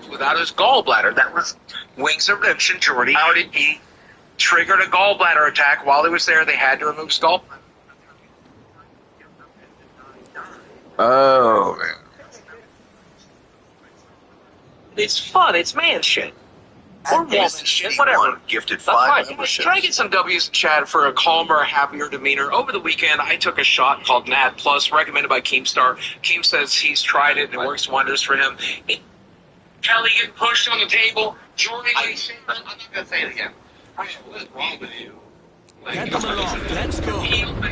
without his gallbladder. That was Wings of Redemption, Jordy. How did he triggered a gallbladder attack while he was there? They had to remove his gallbladder. Oh, man. It's fun. It's man shit. Or woman shit, whatever. Gifted That's 5 fine. memberships. Try to get some W's in chat for a calmer, happier demeanor. Over the weekend, I took a shot called NAD Plus, recommended by Keemstar. Keem says he's tried it and it works wonders for him. Kelly getting pushed on the table. Jordy, I'm not going to say it again. What is wrong with you? Get them along. Let's go. Keem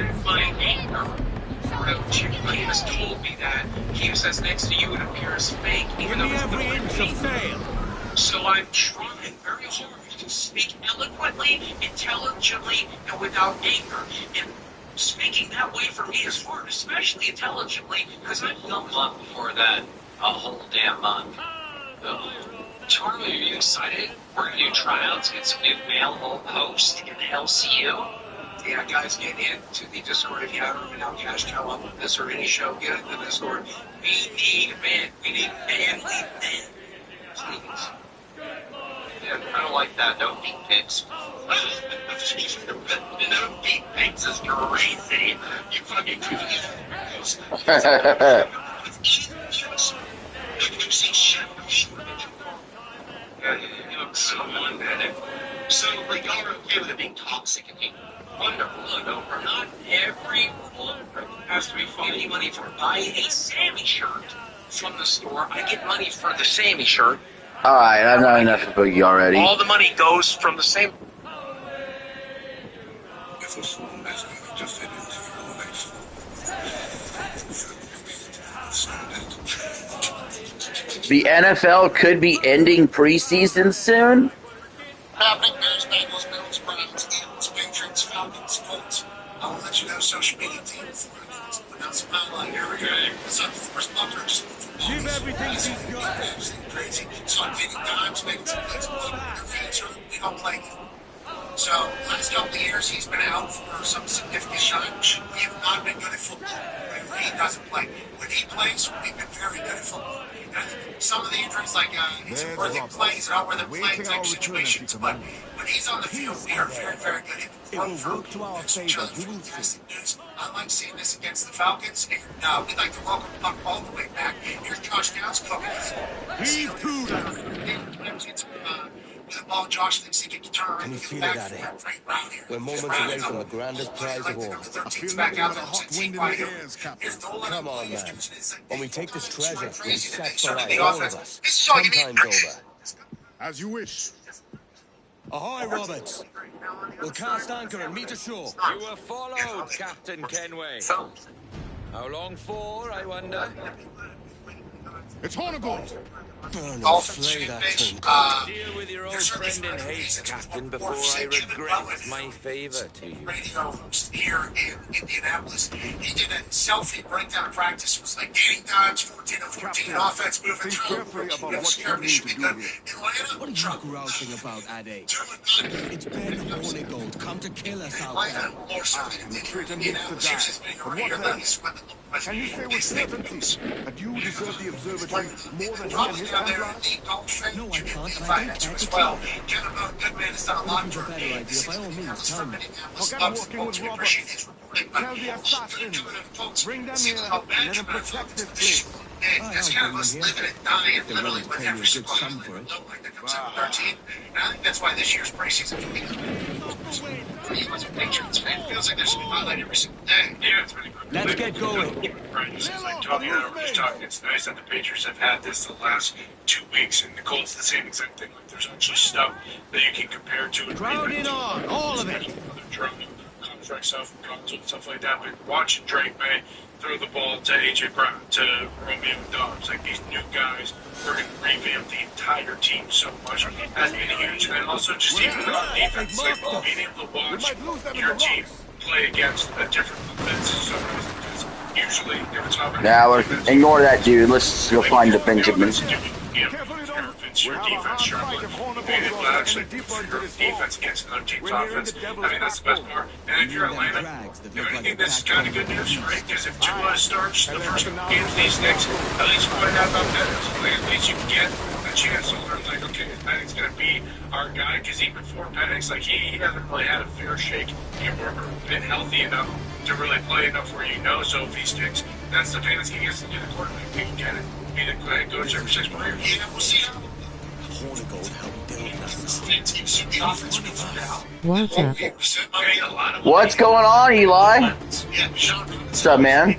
has told me that. Keem says next to you it appears fake, even Give though me it's every inch of fail. So I'm trying very hard to speak eloquently, intelligently, and without anger. And speaking that way for me is hard, especially intelligently, because I'm young. Month before that, a whole damn month. Charlie, are you excited? We're going to do tryouts, get some new male hosts in LCU. Yeah, guys, get into the Discord if you haven't been out. Cash cow up with this or any show. Get into the Discord. We need men. We need manly men. Please. Yeah, I don't like that. No deep pics. No deep pics is crazy. You fucking do you look so unbad. So, like, y'all are okay with it being toxic and wonderful. Look, over not everyone has to be getting money for buying a Sammy shirt from the store. I get money for the Sammy shirt. Alright, I've not enough of Boogie already. All the money goes from the same. The NFL could be ending preseason soon. Happening Bears, Bengals, Bills, Browns, Eagles, Patriots, Falcons, Colts. I will let you know social media team before I announce the highlight. Here we go. It's not the first bunker, just Give everything he's got. crazy. So I'm taking times, making some plays. We don't play. So last couple of years he's been out for some significant times. We have not been good at football. He doesn't play. When he plays, we've been very good at football. Some of the injuries, like he's where they plays, not where they play type situations, but when he's on the field, we are very, very good at it. Will work to our favor. I like seeing this against the Falcons, and we'd like to welcome Buck all the way back. Here's Josh Downs cooking. He's too. With the ball, Josh thinks he can turn. Can you feel it, Daddy? We're moments away from the grandest prize of all. I feel like there's a hot wind in the ears, Captain. Come on, man. When we take this treasure, we'll be set for life, all of us. 10 times over. As you wish. Ahoy, Roberts. We'll cast anchor and meet ashore. You were followed, Captain Kenway. How long for, I wonder? It's Hornigold. Burn and slay that turncoat. Deal with your old friend in haste, Captain, before I regret my favor to you. Radio host here in Indianapolis. He did a selfie breakdown of practice. It was like gaining times, 14 of 14 offense, moving Think through. carefully about what you need to do here. Atlanta, What are you grousing about, Addy? It's Ben Hornigold, come to kill us out there. Atlanta, more so than The traitor needs to Indianapolis. die. He's just been But over what here. then? He's with the Can you say with certainty that you deserve the observatory more than he and Probably his down there in entourage? the Gulf Street. No, I can't, and I don't Finance care as to well. try. Gentleman, Goodman has done a lot Looking for for a better me. idea, by all means, tell me. Forget working with Roberts. Tell the assassins. Bring them here and let them protect this place. That's kind of us living and dying They're literally willing to with pay you a every good single sum for it. like that comes out 13. And I think that's why this year's preseason for me. He was a Patriots fan. Feels like there's a highlight every single day. Yeah, it's really good. Let's get going. Right, this is like talking about we're just talking. It's nice that the Patriots have had this the last 2 weeks, and the Colts the same exact thing. Like there's actually stuff that you can compare to. Crowd in on, all of it. Contract stuff, and stuff like that. But watching Drake May throw the ball to AJ Brown, to Romeo Dobbs, like these new guys, we're going to revamp the entire team so much. That's been huge. And also just even on defense, like being able to watch your team play against a different defense. So usually, if it's not Now, ignore that dude. Let's go find the Benjamins. Your defense struggling. Being able to actually figure defense against another team's offense. I mean, that's the best part. And if you're Atlanta, I think this is kind of good news, right? Because if Tua starts the first game of these next, at least you might have about that. Like, at least you get a chance, so I'm like, okay, is Penix going to be our guy? Because even before Penix, like, he hasn't really had a fair shake. He's never been healthy enough to really play enough where you know. So if he sticks, that's the Penix he gets to do the quarterback. He can get it. Be the head coach every 6 players. Yeah, we'll see how. Hornigold helped build Nassau. What's up? What's going on, Eli? What's up, man?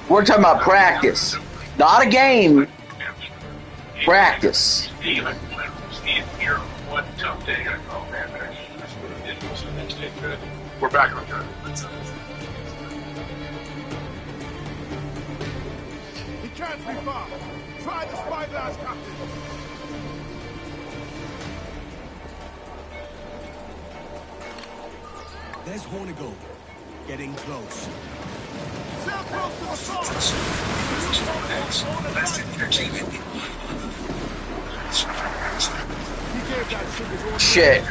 We're talking about practice, not a game. Practice. We're back on track. He can't be far. Try the spyglass, Captain. There's Hornigold. Getting close. Sail close to the front. He gave that sugar Shit.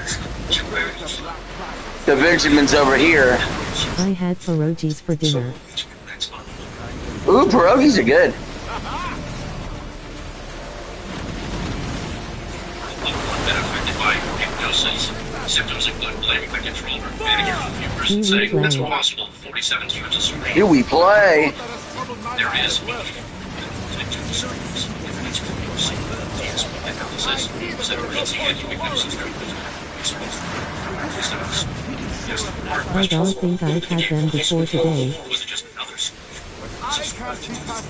The Benjamin's over here. I had pierogies for dinner. Ooh, pierogies are good. Symptoms include blaming the controller, managing a person saying that's possible. 47 years of surgery. Do we play? There is. I don't think I've had them before today.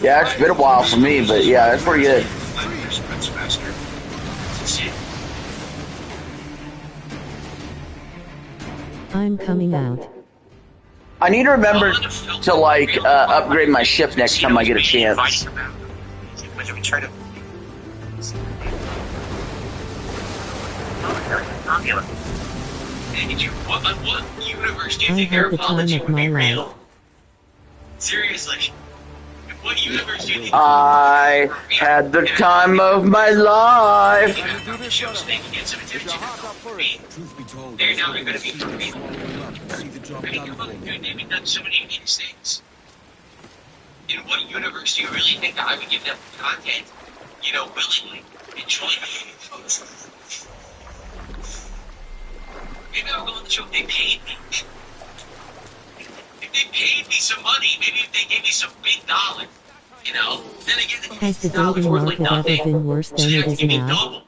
Yeah, it's been a while for me, but yeah, that's pretty good. I'm coming out. I need to remember to like upgrade my ship next time I get a chance. What universe do you I think had the time airpology of would my be life. real? Seriously. What universe do you think? I had the time of my life. Shows they can get some attention. Truth be told, They're now going to be see the job I mean, done come for on, me. dude, they've done so many of these things. In what universe do you really think that I would give them content, willingly, enjoying it? Maybe I'll go on the show if they paid me. If they paid me some money, maybe if they gave me some big dollar, then again, Has the $50 dating worth market like ever nothing. been worse than So you it have to is give me now? double.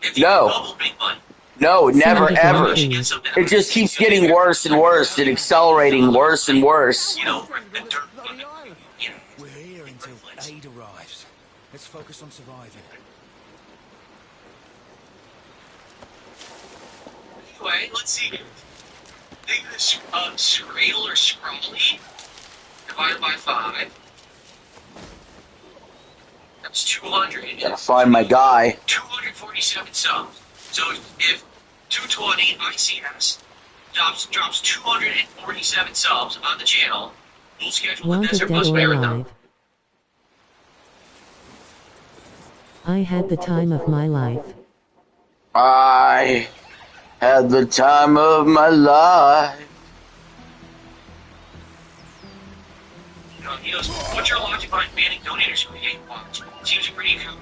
If you No. double big money. No, never, Seems ever. like it. It just keeps getting worse and worse and accelerating worse and worse. The dirt money. We're here until aid arrives. Let's focus on surviving. Anyway, let's see. Think this Scradle or Scrawly divided by 5. That's 200. Gotta find my guy. 247 subs. So if 220 ICS drops 247 subs on the channel, we'll schedule the Wanted Desert dead Bus or Marathon. alive. I had the time of my life. I had the time of my life. He goes, what's your logic behind banning donators who hate watch? Seems pretty cool.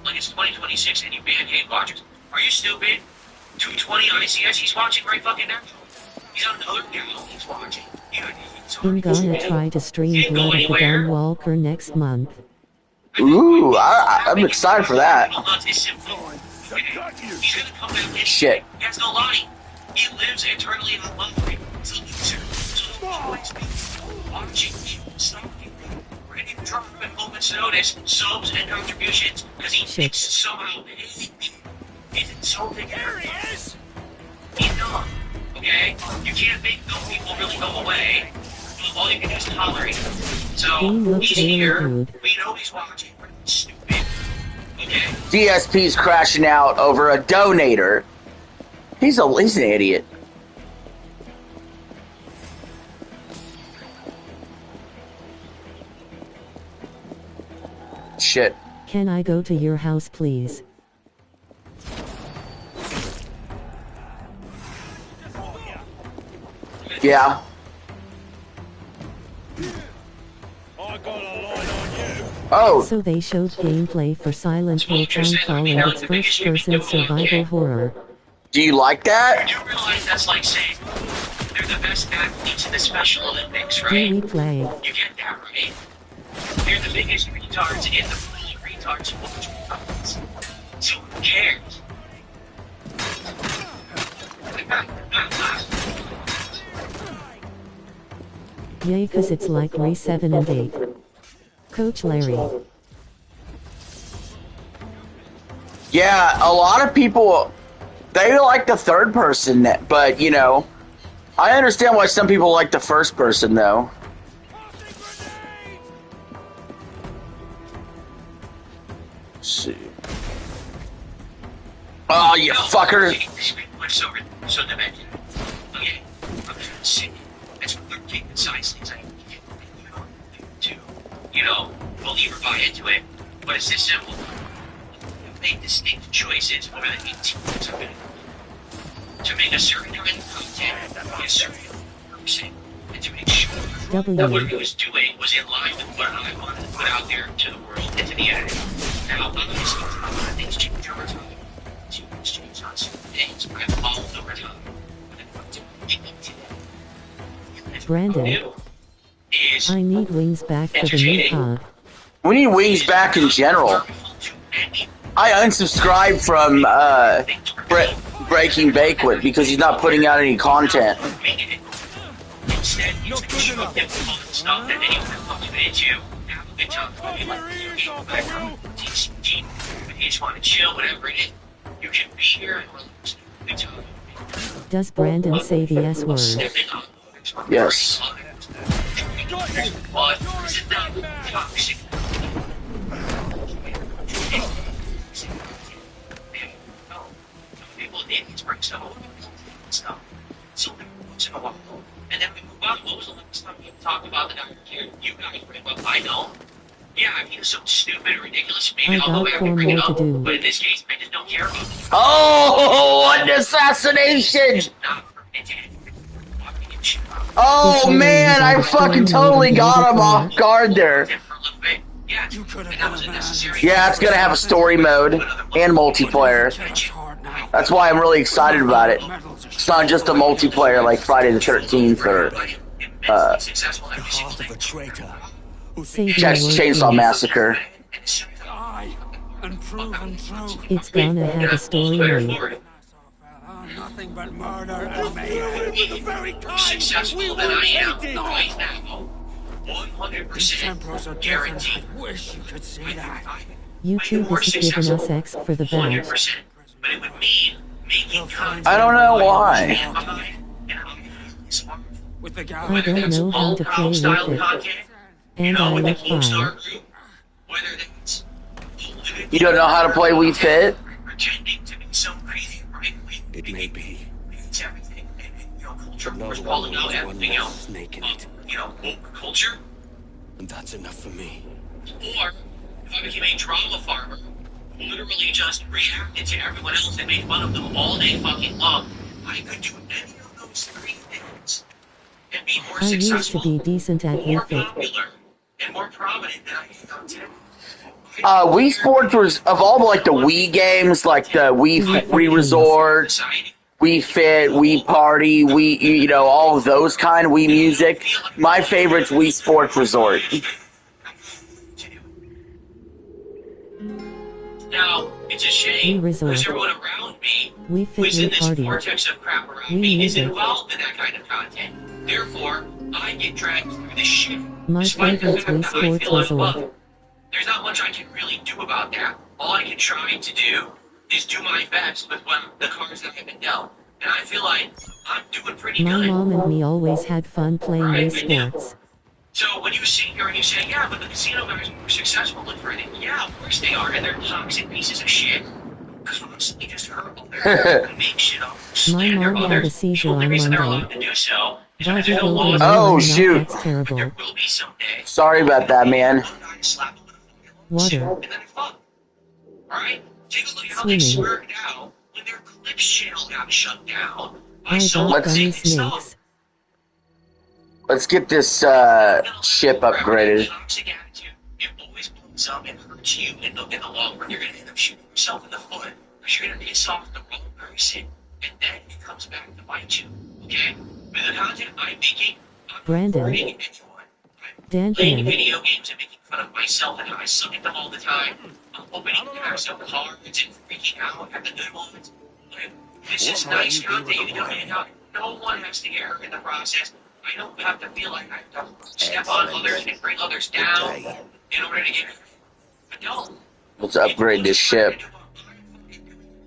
Like it's 2026 and you ban hate watchers. Are you stupid? 220 ICS he's watching right fucking now. He's on another channel he's watching. I'm gonna try to stream Blood of the Dawn Walker next month. Ooh, I'm excited for that. He's gonna come back and Shit. he has no lie. He lives eternally on love. So always be watching people stopping, ready to drop at moment's notice, subs and contributions, because he thinks somehow he's insulting everyone. Enough. Okay? You can't make those people really go away. All you can do is tolerate him. So, Game looks he's really here. good. We know he's watching. We're stupid. Okay? DSP's crashing out over a donator. He's an idiot. Shit. Can I go to your house, please? Yeah. I got a line on you. Oh, So they showed gameplay for Silent Hill Townfall and its first-person survival horror. do you like that? You realize that's like saying they're the best athletes in the Special Olympics, Do right? we play? You get that, right? They're the biggest retards in the pool of retards who watch retards. So who cares? Yay, cause it's like Re 7 and 8. Coach Larry. Yeah, a lot of people, they like the third person, but, you know, I understand why some people like the first person, though. Let's see. Oh, you fucker. So dimension. Okay, I'm just sick. That's what they're taking size things I you don't do. You know, believe or buy into it, but it's this simple. You make distinct choices over the 18 years of it. To make a certain kind of content, be a certain person, and to make sure that what he was doing was in line with what I wanted to put out there to the world and to the internet. Now, obviously, a lot of things change over time. Humans change on certain things, but I've evolved over time. Brandon, I need wings back for the new pod. We need wings back in general. I unsubscribed from Breaking Banquet because he's not putting out any content. Instead, use the stuff that anyone comes into. Have a good time. If you just want to chill, whatever it is, you can be here and relax. Good time. Does Brandon say the S word? Yes. But is it not toxic? People idiots bring stuff so once in a while. And then we move on. What was the last time you talked about the Dr. Karen? You guys bring up, I know. Yeah, I mean, it's so stupid or ridiculous. Maybe I'll go back and bring it up. But in this case, I just don't care about it. Oh, an assassination! Oh man, I fucking totally got him off guard there. Yeah, it's gonna have a story mode and multiplayer. That's why I'm really excited about it. It's not just a multiplayer like Friday the 13th or Chainsaw Massacre. It's gonna have a story mode. Nothing but murder and mayhem. The very kind we wanted. 100% guaranteed. I wish you could see that. YouTube isn't giving us X for the badge. 100%. But it would mean making content. I don't know why. I don't know how to play with it. And I look fine. You don't know how to play Wii Fit? Pretending to be some crazy right. It may be. It's everything. You know, culture wars calling out everything else. You know, woke culture. And that's enough for me. Or if I became a drama farmer, who literally just reacted to everyone else and made fun of them all day fucking long, I could do any of those three things and be more I used successful, to be decent at more Wii Fit. popular, and more prominent than I am on today. Wii Sports was, of all the, like, the Wii games, like the Wii Resort, Wii Fit, Wii Party, Wii, you know, all of those kind of Wii Music, my favorite's Wii Sports Resort. Now, it's a shame Wii Resort. because everyone around me Wii Fit, who's in Wii this Party. vortex of crap around Wii me is Music. involved in that kind of content. Therefore, I get dragged through this shit. My Despite the favorite's fact Wii that I Sports feel Resort. unloved. There's not much I can really do about that. All I can try to do is do my best with the cards that I've been dealt. And I feel like I'm doing pretty My good. mom and me always had fun playing Right, Wii I know. Sports. So when you sit here and you say, yeah, but the casino guys are more successful than Reddit, yeah, of course they are, and they're toxic pieces of shit. Because honestly, just hurt and make shit up. My slander mom had others. a seizure The only on reason they're Monday. allowed to do so is Roger because they don't Hilton, want Oh, not shoot. That's terrible. There will be someday. Sorry about that, man. One guy slapped a little Water. and then it fought. Alright? Take a look at how they Swimming. swerved out when their Clips channel got shut down by I some got Let's- gummy basic stuff. snakes. Let's get this ship upgraded. Toxic attitude. It always blows up and hurts you in the long run. You're gonna end up shooting yourself in the foot because you're gonna piss off the wrong person, and then it comes back to bite you. Okay? With the content I'm making, I'm Brandon. recording anyone. I'm playing video games and making fun of myself and how I suck at them all the time. I'm opening packs of cards and freaking out at the good ones. Like, this is nice content. You know, and no one has to get hurt in the process. I don't have to feel like I have to step on others and bring others down in order to get hurt. I don't. Let's upgrade this ship.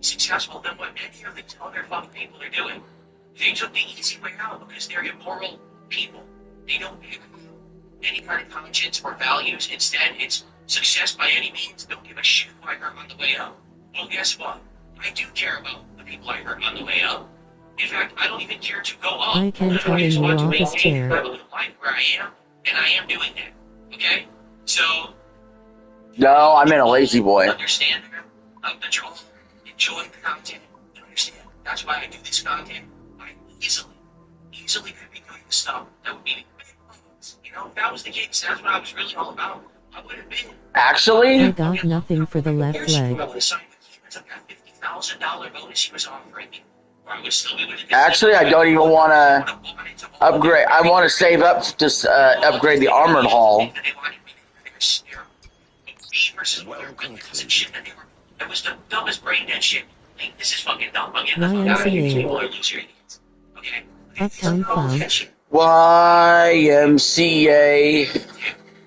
Successful than what any of these other fucking people are doing. They took the easy way out because they're immoral people. They don't have any kind of conscience or values. Instead, it's success by any means. Don't give a shit who I hurt on the way up. Well, guess what? I do care about the people I hurt on the way up. In fact, I don't even care to go up. I can tell in your office chair. I live life where I am, and I am doing that. Okay? So, No, I'm in a lazy boy. understand that you'll enjoy the content. Understand. That's why I do this content. I easily could be doing stuff that would be, you know, if that was the case, that's what I was really all about. I would have been. Actually, I got nothing for the left Years ago, I leg. would have signed with him and took that $50,000 bonus he was offering me. Or I would still be with him. actually, I don't even want to upgrade. I want to save up to upgrade the armored hull. That was the dumbest brain dead shit. Like, this is fucking dumb. YMCA. People are loser idiots. Okay? Uptown Clown. YMCA.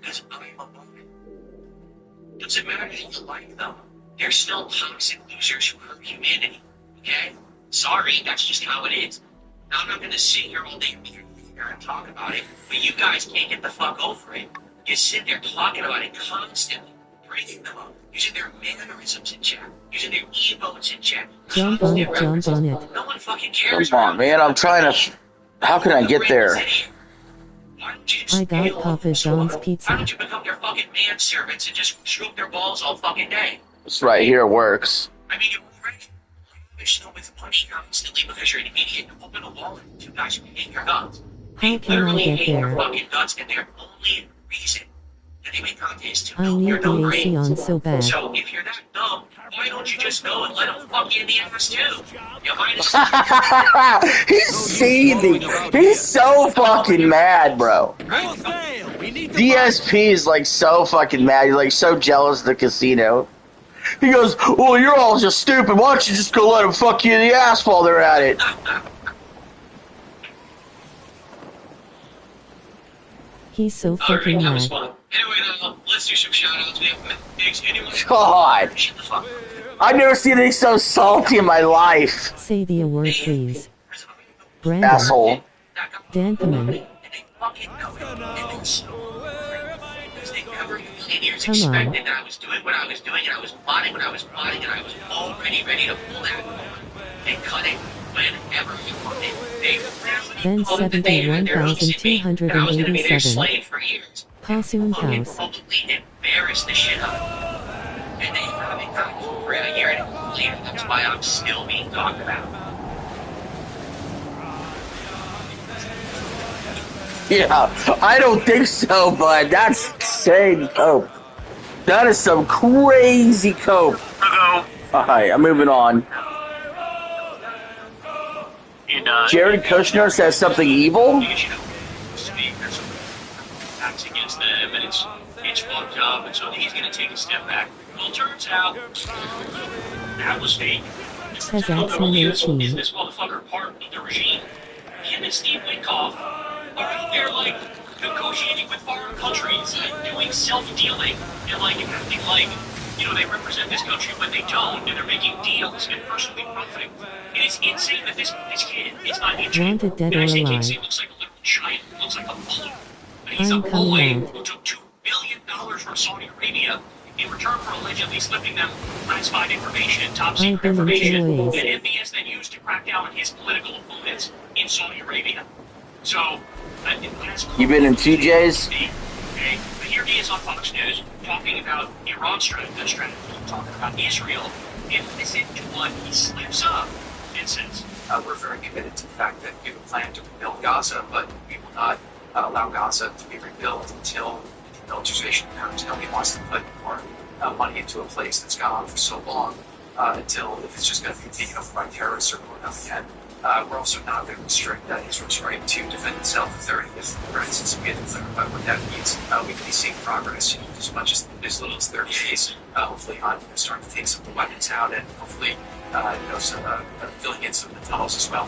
Because I'm a woman. Doesn't matter that you like them. They're still toxic losers who hurt humanity. Okay? Sorry, that's just how it is. Now I'm not gonna sit here all day and talk about it, but you guys can't get the fuck over it. You sit there talking about it constantly, bringing them up, using their mannerisms in chat, using their emotes in chat. Jump on it, jump on it. No one fucking cares. Come on, man. I'm trying to. How can I get there? I got Papa John's Why pizza. don't you become their fucking manservants and just stroke their balls all fucking day? This right here works. I mean, you're already still with money constantly because you're an idiot. You open a wallet, you guys who hate your guns. How can I get hate your there? fucking guns, and their only reason that they make content is to I know you're need no the AC brains. on so bad. So if you're that dumb, why don't you just go and let them fuck you in the ass too? You might have He's seething. He's so fucking mad, bro. DSP is like so fucking mad. He's like so jealous of the casino. He goes, "Well, you're all just stupid. Why don't you just go let them fuck you in the ass while they're at it?" He's so Alright, fucking that was mad. fun. Anyway, let's do some shout-outs. We have Biggs. Anyone? God, Shut the fuck up. I've never seen anything so salty in my life. Say the word, please. Brandon. Asshole. Dankeman. Come on. Expected that I was doing what I was doing, and I was plotting what I was plotting, and I was already ready to pull that and cut it whenever we wanted. Then 71,287. Slave for years. Possoon Fucking House. publicly embarrassed the shit out of me. And they haven't gotten over it a year and a half later. That's why I'm still being talked about. Yeah, I don't think so, but that's insane cope. That is some crazy cope. Alright, I'm moving on. And, Jared Kushner says something evil? acts against them, and it's fucked up, and so he's gonna take a step back. Well, turns out that was fake. Has Axman Is 18. this motherfucker part of the regime? Him and Steve Witkoff are out there like negotiating with foreign countries and doing self-dealing and like acting like, you know, they represent this country when they don't, and they're making deals and personally profiting. It is insane that this kid is not injured. Wanted dead And I or say alive. he looks like a little giant, looks like a bully. But he's I'm a boy coming who took $2 billion from Saudi Arabia in return for allegedly slipping them classified information, top secret I've been in information, two that ways. MBS then used to crack down on his political opponents in Saudi Arabia. So, that's You been in TJ's? Okay, but here he is on Fox News talking about Iran's strategy, talking about Israel, and listen to what he slips up and says. We're very committed to the fact that we have a plan to rebuild Gaza, but we will not allow Gaza to be rebuilt until militarization occurs. Nobody wants to put more money into a place that's gone on for so long until if it's just going to be taken over by terrorists or blown up again. We're also not going to restrict Israel's right to defend itself if, for instance, we get to clarify what that means. We can be seeing progress as much as little as 30 days. Hopefully, on starting to take some of the weapons out and hopefully, filling in some of the tunnels as well.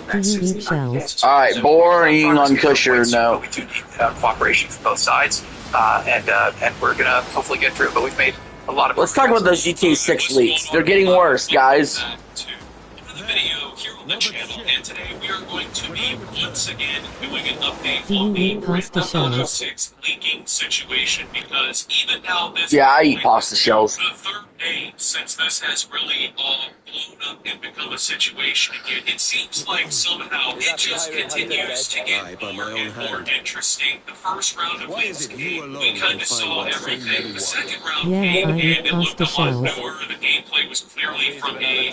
Shells. All right, boring on Kusher. No, we do need cooperation from both sides, and we're gonna hopefully get through. But we've made a lot of. Let's talk about those GTA 6 leaks. They're getting worse, guys. The video here on the channel, and today we are going to be once again doing an update on the Grand Theft Auto 6 leaking situation, because even now this I eat pasta shells. the third day since this has really all blown up and become a situation again. It seems like somehow it just continues to get more and more interesting. The first round of leaks came, we kind of saw everything. The second round came, and it looked a lot newer. The gameplay was clearly from a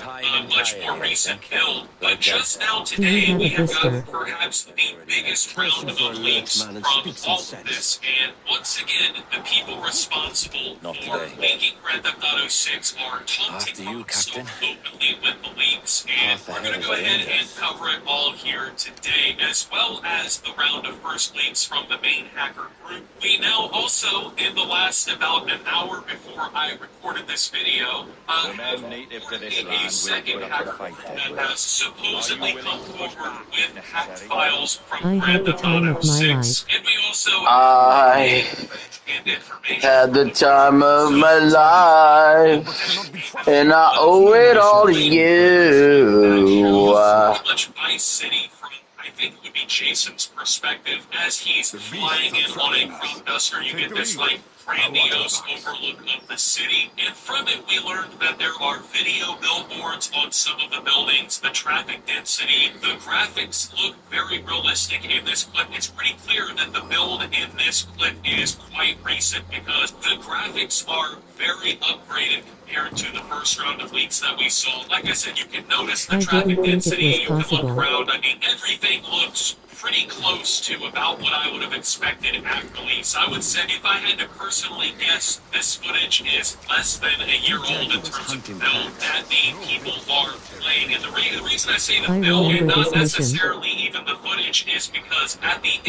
much more recent build. But just now today, we have got perhaps the biggest round of leaks from all of this. And once again, the people responsible for leaking Grand Theft Auto 6 are taunting Rockstar openly with the leaks. And we're going to go ahead and cover it all here today, as well as the round of first leaks from the main hacker group. We now also, in the last about an hour before I recorded this video, a second hacker that has supposedly come forward with hacked files from Grand Theft Auto 6. And we also I had the time of my life, and I owe it all to you. Much Vice City from, I think it would be Jason's perspective, as he's flying in on a Chrome Duster. You get this like grandiose overlook of the city, and from it we learned that there are video billboards on some of the buildings, the traffic density, the graphics look very realistic in this clip. It's pretty clear that the build in this clip is quite recent, because the graphics are very upgraded compared to the first round of leaks that we saw. Like I said, you can notice the traffic density, you can look around, I mean, everything looks pretty close to about what I would have expected at release. I would say, if I had to personally guess, this footage is less than a year old in terms of the build that the people are playing. And the reason I say the build and not necessarily even the footage is because at the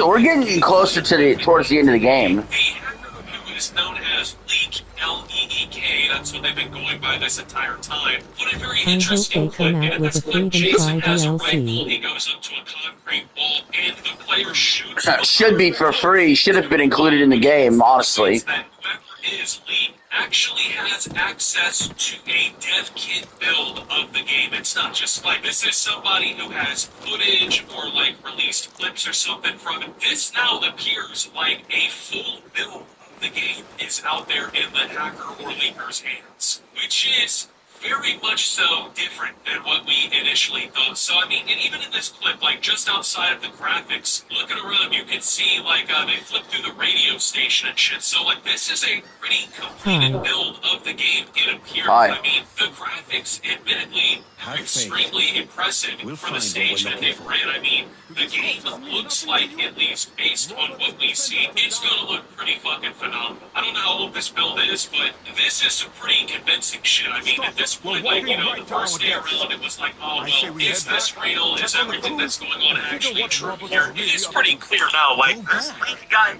we're getting closer to towards the end of the game. The hacker who is known as Leak, L-E-E-K, that's what they've been going by this entire time. What a very interesting clip. And in this clip, Jason has a rifle, he goes up to a concrete wall, and the player shoots. Should be for free. Should have been included in the game, honestly. That whoever is Leak actually has access to a dev kit build of the game. It's not just like this is somebody who has footage or like released clips or something from it. This now appears like a full build of the game is out there in the hacker or leaker's hands, which is very much so different than what we initially thought. So, I mean, and even in this clip, like, just outside of the graphics, looking around, you can see, like, they flip through the radio station and shit. So, like, this is a pretty completed build of the game, it appears. I mean, the graphics, admittedly, are extremely impressive for the stage that they've ran. I mean, the game looks like, at least based on what we see, it's gonna look pretty fucking phenomenal. I don't know how old this build is, but this is some pretty convincing shit. I mean, at this point, like, you know, the first day around, it was like, oh, well, is this real? Is everything that's going on actually true here? It is pretty clear now, like, this guy...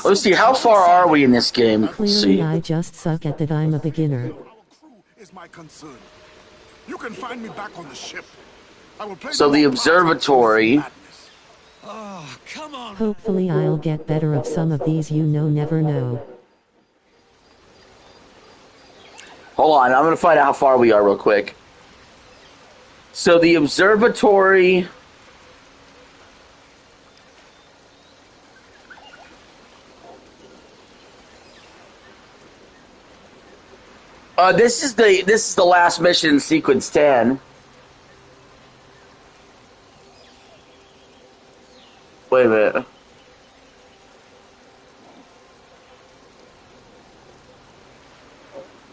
Let's see, how far are we in this game? Clearly I just suck at that. I'm a beginner. Is my concern. You can find me back on the ship. I will play So the observatory... Oh, come on. Hopefully I'll get better of some of these, you know, never know. Hold on, I'm going to find out how far we are real quick. So the observatory... This is the last mission in sequence 10. Wait a minute.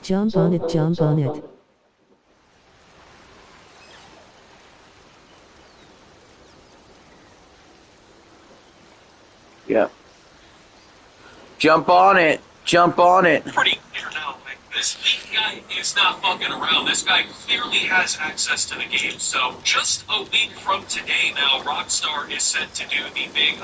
Jump on it, jump on it. Yep. Jump on it. Jump on it. Pretty clear now. This leak guy is not fucking around. This guy clearly has access to the game. So just a week from today now, Rockstar is set to do the big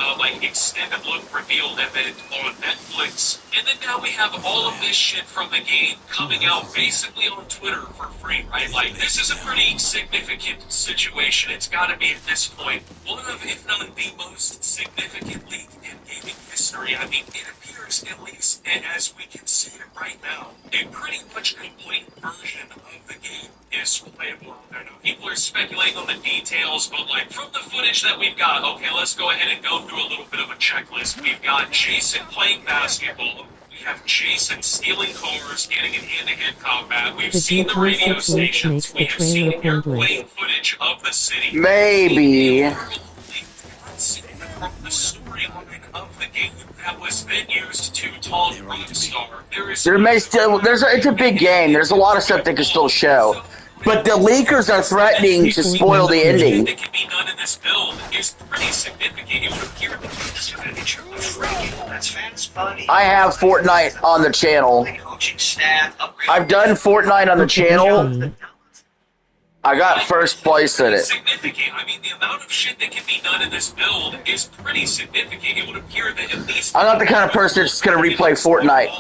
extended look revealed event on Netflix. And then now we have all of this shit from the game coming out basically on Twitter for free, right? Like, this is a pretty significant situation. It's got to be at this point one of, if not the most significant leak in gaming history. I mean, it appears, at least as we can see it right now, a pretty much complete version of the game is playable. I know people are speculating on the details, but like from the footage that we've got, okay, let's go ahead and go through a little bit of a checklist. We've got Jason playing basketball. We have Jason stealing cars, getting in hand-to-hand combat. We've seen the radio stations. We have seen airplane footage of the city. Maybe. The storyline of the game that was then used to taunt Rockstar. It's a big game. There's a lot of stuff they can still show. But the leakers are threatening to spoil the ending. That can be done in this build is pretty significant. It would appear I have Fortnite on the channel. I've done Fortnite on the channel. I got first place in it. Significant. I mean, the amount of shit that can be done in this build is pretty significant. It would appear that at least I'm not the kind of person that's going to replay Fortnite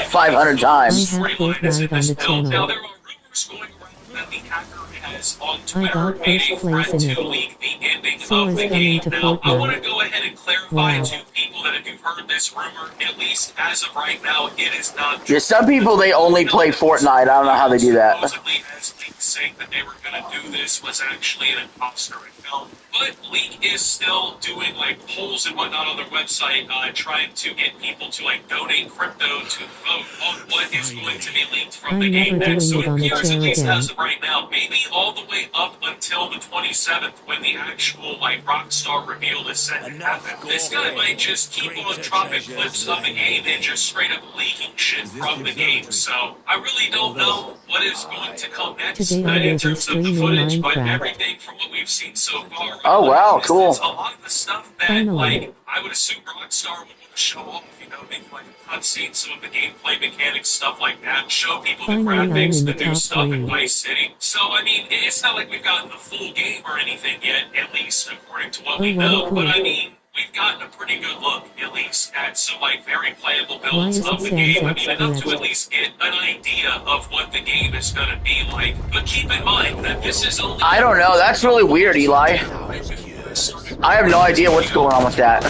500 times. I have Fortnite on the channel. Now, there are rumors going around that the hacker has on I Twitter got made a first threat place in to it. leak the ending So of is the coming game. to Now, I want to Fortnite. go ahead and clarify Wow. to people that if you've heard this rumor, at least as of right now, it is not Yeah, some people, they only play Fortnite. I don't know how they do that. Supposedly, as Leak saying that they were going to do this was actually an imposter account. But Leak is still doing like polls and whatnot on their website, trying to get people to like donate crypto to vote on what is going to be leaked from I'm the game. never Next. So doing it on it the appears, at channel least again. as of right now, maybe all the way up until the 27th when the actual like Rockstar reveal is set to happen. This guy might just keep on dropping clips of the game and just straight up leaking shit from the game. So I really don't know what is going to come next Today I will in be terms of the streaming footage, but Minecraft. everything from what we've seen so far. Oh, wow, cool. A lot of the stuff that, Finally. like, I would assume Rockstar would want to show off, you know, maybe like a cutscene, some of the gameplay mechanics, stuff like that, show people the Finally, I'm graphics, in the the new top stuff in 3. Vice City. So, I mean, it's not like we've gotten the full game or anything yet, at least according to what we Oh, wow, know, but cool. I mean, we've gotten a pretty good look, at least, at some, like, very playable Why builds is of it the game. I Sans mean, enough to XP? at least get an idea of what the game is going to be like. But keep in mind that this is only... I don't know. That's really weird, Eli. I have no idea what's going on with that.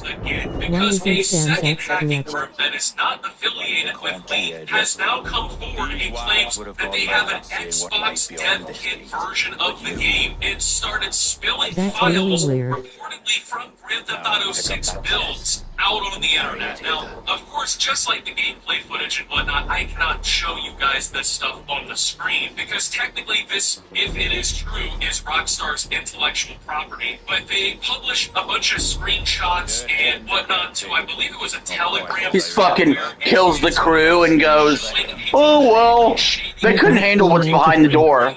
Again, Why because is a it Sans second hacking XP? group that is not affiliated with Leak has now come forward and claims that they have an Xbox dev kit version of the game and started spilling That's really files weird. reportedly from Grand Theft Auto 6 builds out on the internet. Now, of course, just like the gameplay footage and whatnot, I cannot show you guys this stuff on the screen because technically this, if it is true, is Rockstar's intellectual property. But they published a bunch of screenshots and whatnot to, I believe it was a Telegram. He fucking kills the crew and goes, oh, well, they couldn't handle what's behind the door.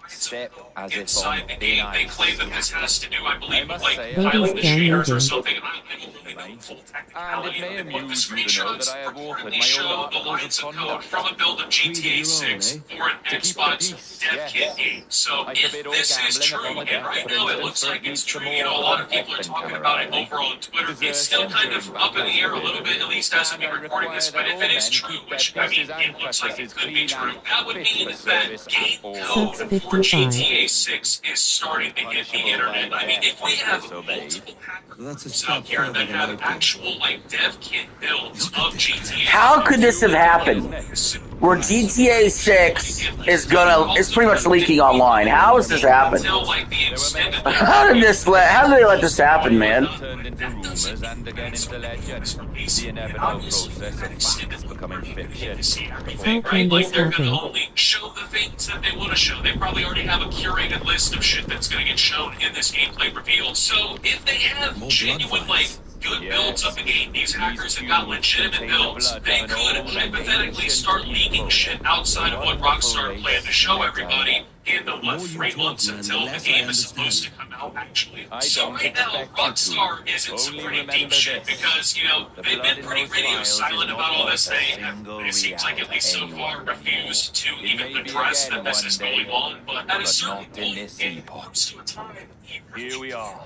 Step as if Inside on the game, they thin claim that this has to do, I believe, with like That piling the is shaders or damaging. something. I don't really know the full technicality And it may of it, but the amuse you to know screenshots that I have authored reportedly my own show the articles lines of of code conduct. from a build of GTA 6 for an To keep the Xbox peace, dev yes. kit game. So I if forbid all this is true, gambling upon and the right deck, now for it looks instance, like it's for true, it you know, a needs lot of some people are more talking about it open over on Twitter. Desertion It's still kind of from up in the air a background little bit, at least as of me And I recording this. But require if that it all is men true, keep which, their I mean, purses and it looks like it cutlasses could be clean true, and that would fit mean for that service game and code Sucks for 55. GTA 6 is starting to hit the internet. I mean, if we have Disobeyed. multiple hackers That's a out step here that further than have I think. actual, like, dev kit builds of GTA. How could this have happened? Where GTA 6 is pretty much leaking online. How has this happened? Until, like, the extended How did they let this happen, man? Turned into rumors and again into legend. The inevitable process of facts becoming fiction. How can Right? Like, this they're gonna happen? only show the things that they want to show. They probably already have a curated list of shit that's gonna get shown in this gameplay reveal. So if they have genuine, like, good builds of the game, these hackers that got legitimate builds, they could hypothetically start leaking shit outside of what Rockstar planned to show everybody in the, 3 months until the game is supposed to come out, actually. So right now, Rockstar is in some pretty deep shit because, you know, they've been pretty radio silent about all this. They have, it seems like at least so far, refused to even address that this is going on, but at a certain point, it comes to a time. Here we are.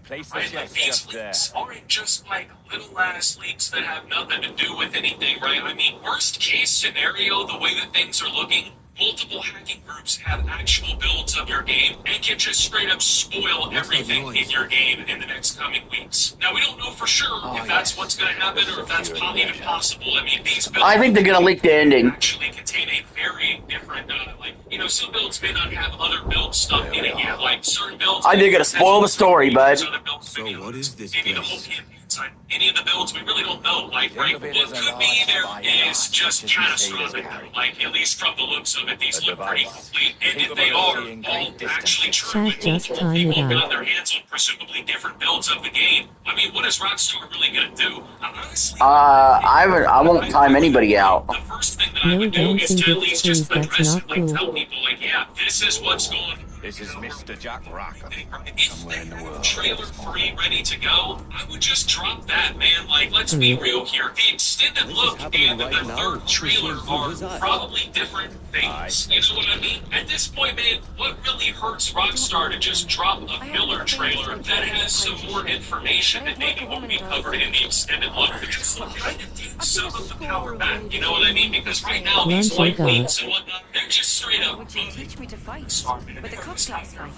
Place the Right, flex like these just there. leaks aren't just like little ass leaks that have nothing to do with anything, right? I mean, worst case scenario, the way that things are looking, multiple hacking groups have actual builds of your game and can just straight up spoil everything in your game in the next coming weeks. Now, we don't know for sure if that's what's going to happen or if that's even possible. I mean, these builds I think they're gonna leak the ending. actually contain a very different, like, you know, some builds may not have other build stuff in it yet. Like, certain builds... I think they're gonna spoil the story, bud. So what is this maybe the whole campaign side. Any of the builds, we really don't know. Like, right, what could be there is just catastrophic. Like, at least from the looks of it, these look pretty complete. And if they are all actually true, Chat just and time people it got out. their hands on presumably different builds of the game, I mean, what is Rockstar really going to do? Honestly, I won't time anybody out. the first thing that I No would do is dancing to at gets least just trees, that's not aggressively cool. tell people, like, yeah, this is what's going on. This is Mr. Jack Rackham. If they have a trailer 3 ready to go, I would just drop that, man. Like, let's be real here. The extended look and the third trailer are probably different things. You know what I mean? At this point, man, what really hurts Rockstar to just drop a filler trailer that has some more information that maybe won't be covered in the extended look? Because it kind of takes some of the power back. You know what I mean? Because right now, these white leaks and whatnot, they're just straight up Would you teach me to fight? farming. With a cook class fight?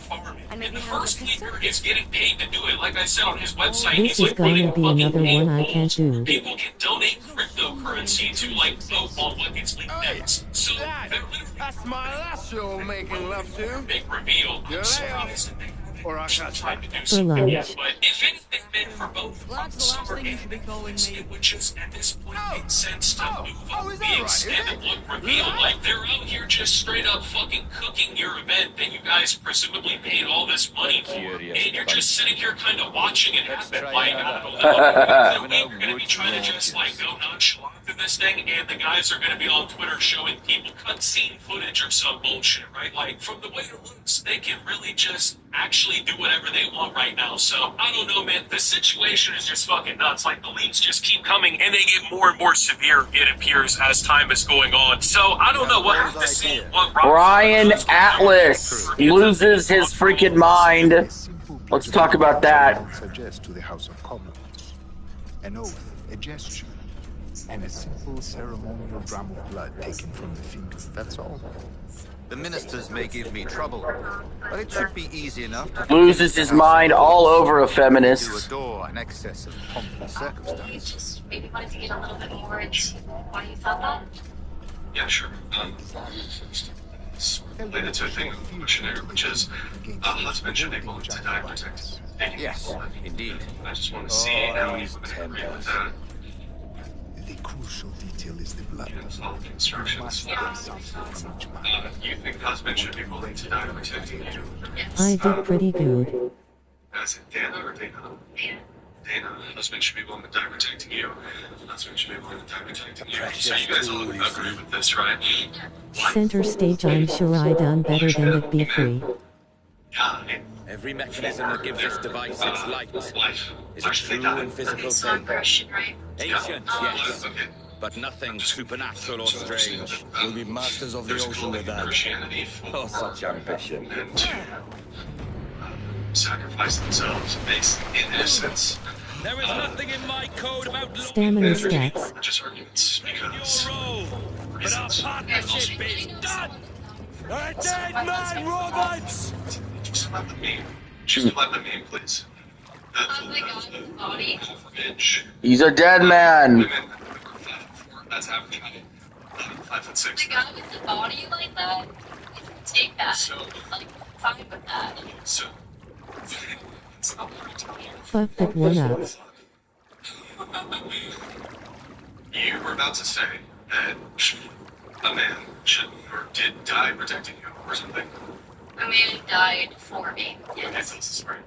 And maybe The have a first pistol? leaker is getting paid to do it. Like I said on his website, This he's is like gonna running be fucking another one I paid can't polls. do. People can donate cryptocurrency to like vote on what gets leaked next. So Dad, they're literally that's my last show making love to. big reveal. You're So layoff. obviously they Or I got tried to do For something. lunch. But if anything meant for both Well, that's the last Rockstar thing you and should be calling Netflix, me. it would just at this point make sense to move on is the that right? extended Is look it? reveal. Like they're out here just straight up fucking cooking your event that you guys presumably paid all this money for, Curious and you're just sitting here kind of watching it Let's happen. try Like another. I don't know, you're gonna be trying to just like go nonchalant through this thing, and the guys are gonna be on Twitter showing people cutscene footage or some bullshit, right? Like from the way it looks, they can really just actually do whatever they want right now. So I don't know, man. The situation is just fucking nuts. Like the leaks just keep coming, and they get more and more severe. It appears as time is going on. So I don't know. We'll have to see what Brian Atlas loses his freaking mind. Let's talk about that. Suggest to the House of Commons an oath, a gesture, and a simple ceremonial dram of blood taken from the finger. That's all. The ministers may give me trouble, but it should be easy enough to Loses his mind all over a to feminist. adore an excess of pomp and circumstance. You just maybe wanted to get a little bit more into why you thought that? Yeah, sure. It's related to a thing of questionnaire, which is husband should be willing to die protected. Yes, indeed. I just want to see how you would agree with that. The crucial detail is the blood. Gives all the instructions. You think husband should be willing to die protecting you? I did pretty good. Is it Dana or Dana? Dana, husband should be willing to die protecting you. Husband should be willing to die protecting you. So you guys all agree with this, right? Center stage, I'm sure I done better than it be free. Yeah, Every mechanism that gives this device its light life. is a true and physical thing. Christian, right? Ancient, yes, but nothing supernatural or strange. We'll be masters of the ocean with that. Christianity for Oh, such ambition. men to sacrifice themselves based in innocence. There is nothing in my code about Stamina stacks. Religious arguments because your role, but our reasons. partnership is done. A dead man, Roberts! Just let them meme. Just let them meme, please. Oh my god, his body. Image. He's a dead man. Women that are 5'4", that's half height. 5'6". The guy with the body like that, take that. So, Like, fine with that. so. It's not very tall. Fuck that one up. You were about to say that a man should or did die protecting you or something. A man died for me. Yes, Yes. this is right.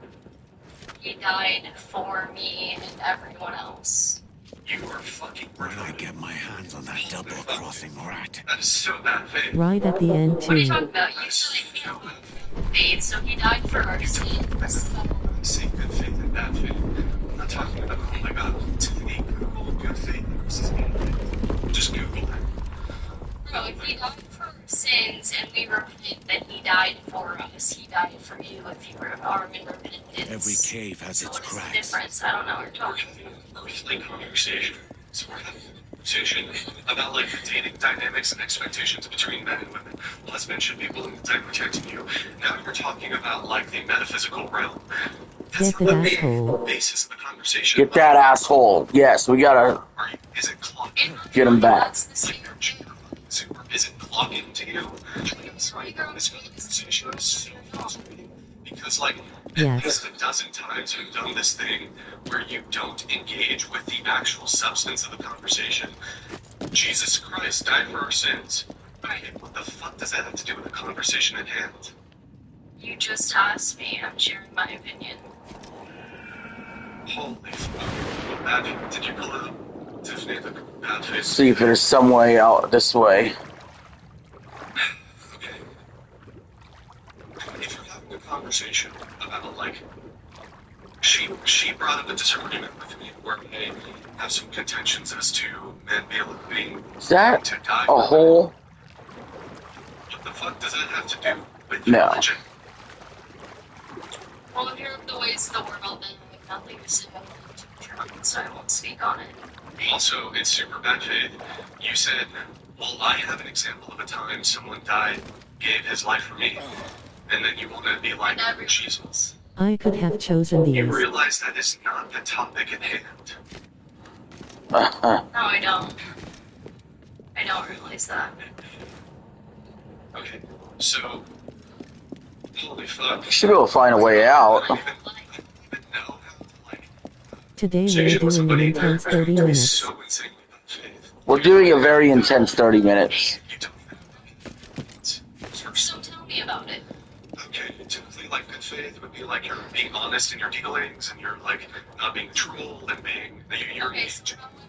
he died for me and everyone else. You are fucking When I get my hands on that double-crossing rat. That is so bad faith. Right at the end, What are you too. talking about? You said he had faith, so he died for our sins. Say good faith and bad faith. I'm not talking about, oh my god, today Google good faith versus bad faith. Just Google it. Bro, if he died for our sins and we repent that he died for us, he died for you if you are in repentance. Every cave has its What is the cracks. difference? I don't know what you're talking about. Earthly conversation. So we're having a conversation about like the dating dynamics and expectations between men and women. Husband should be willing to die protecting you. Now you're talking about like the metaphysical realm. That's Get that not the asshole. basis of the conversation. Get that asshole. Yes, we gotta Is it clocking? get him back. That's the same thing. Is it clocking to you? I'm sorry, this conversation is so frustrating. Because like, at Yes. least a dozen times we've done this thing where you don't engage with the actual substance of the conversation. Jesus Christ died for our sins. Okay, what the fuck does that have to do with the conversation at hand? You just asked me. I'm sharing my opinion. Holy fuck. Bad, did you pull it up? Tiffany, the bad face. See if there's some way out this way. Okay. If you're having a conversation about like, she brought up a disagreement with me where they have some contentions as to men being Is that to die. a hole? What the fuck does that have to do with No. religion? Well, if you're of the ways of the world, then I have nothing to say about it, so I won't speak on it. Also, it's super bad faith. You said, well, I have an example of a time someone died, gave his life for me, and then you want to be like Jesus. I could have chosen You these. realize that is not the topic at hand. No, I don't. I don't realize that. Okay, so, holy fuck. Should be able to find a way out. I don't even know how to like Today we're conversation with doing an somebody intense that 30 is minutes. so insanely bad faith. We're doing a very intense 30 minutes. You don't know. So tell me about it. Okay, typically like good faith would be like you're being honest in your dealings and you're like not being trolled and being you're Okay, so tell me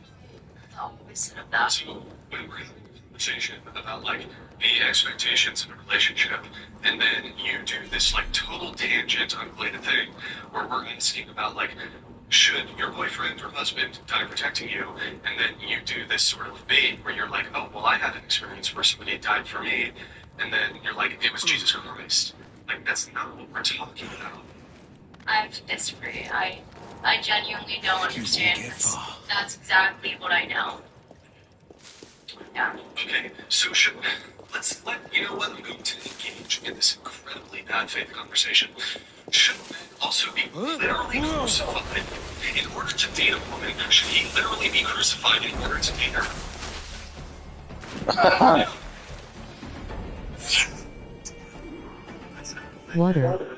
the opposite of that. so when we're having a conversation about like the expectations in a relationship and then you do this like total tangent unrelated thing where we're asking about like should your boyfriend or husband die protecting you and then you do this sort of bait where you're like oh well I had an experience where somebody died for me and then you're like it was Jesus Christ. Like, that's not what we're talking about. I have to disagree. I genuinely don't understand. That's exactly what I know. Yeah. Okay, so you know what, I'm going to engage in this incredibly bad faith conversation. Should men also be literally crucified in order to date a woman? Should he literally be crucified in order to date her? Water.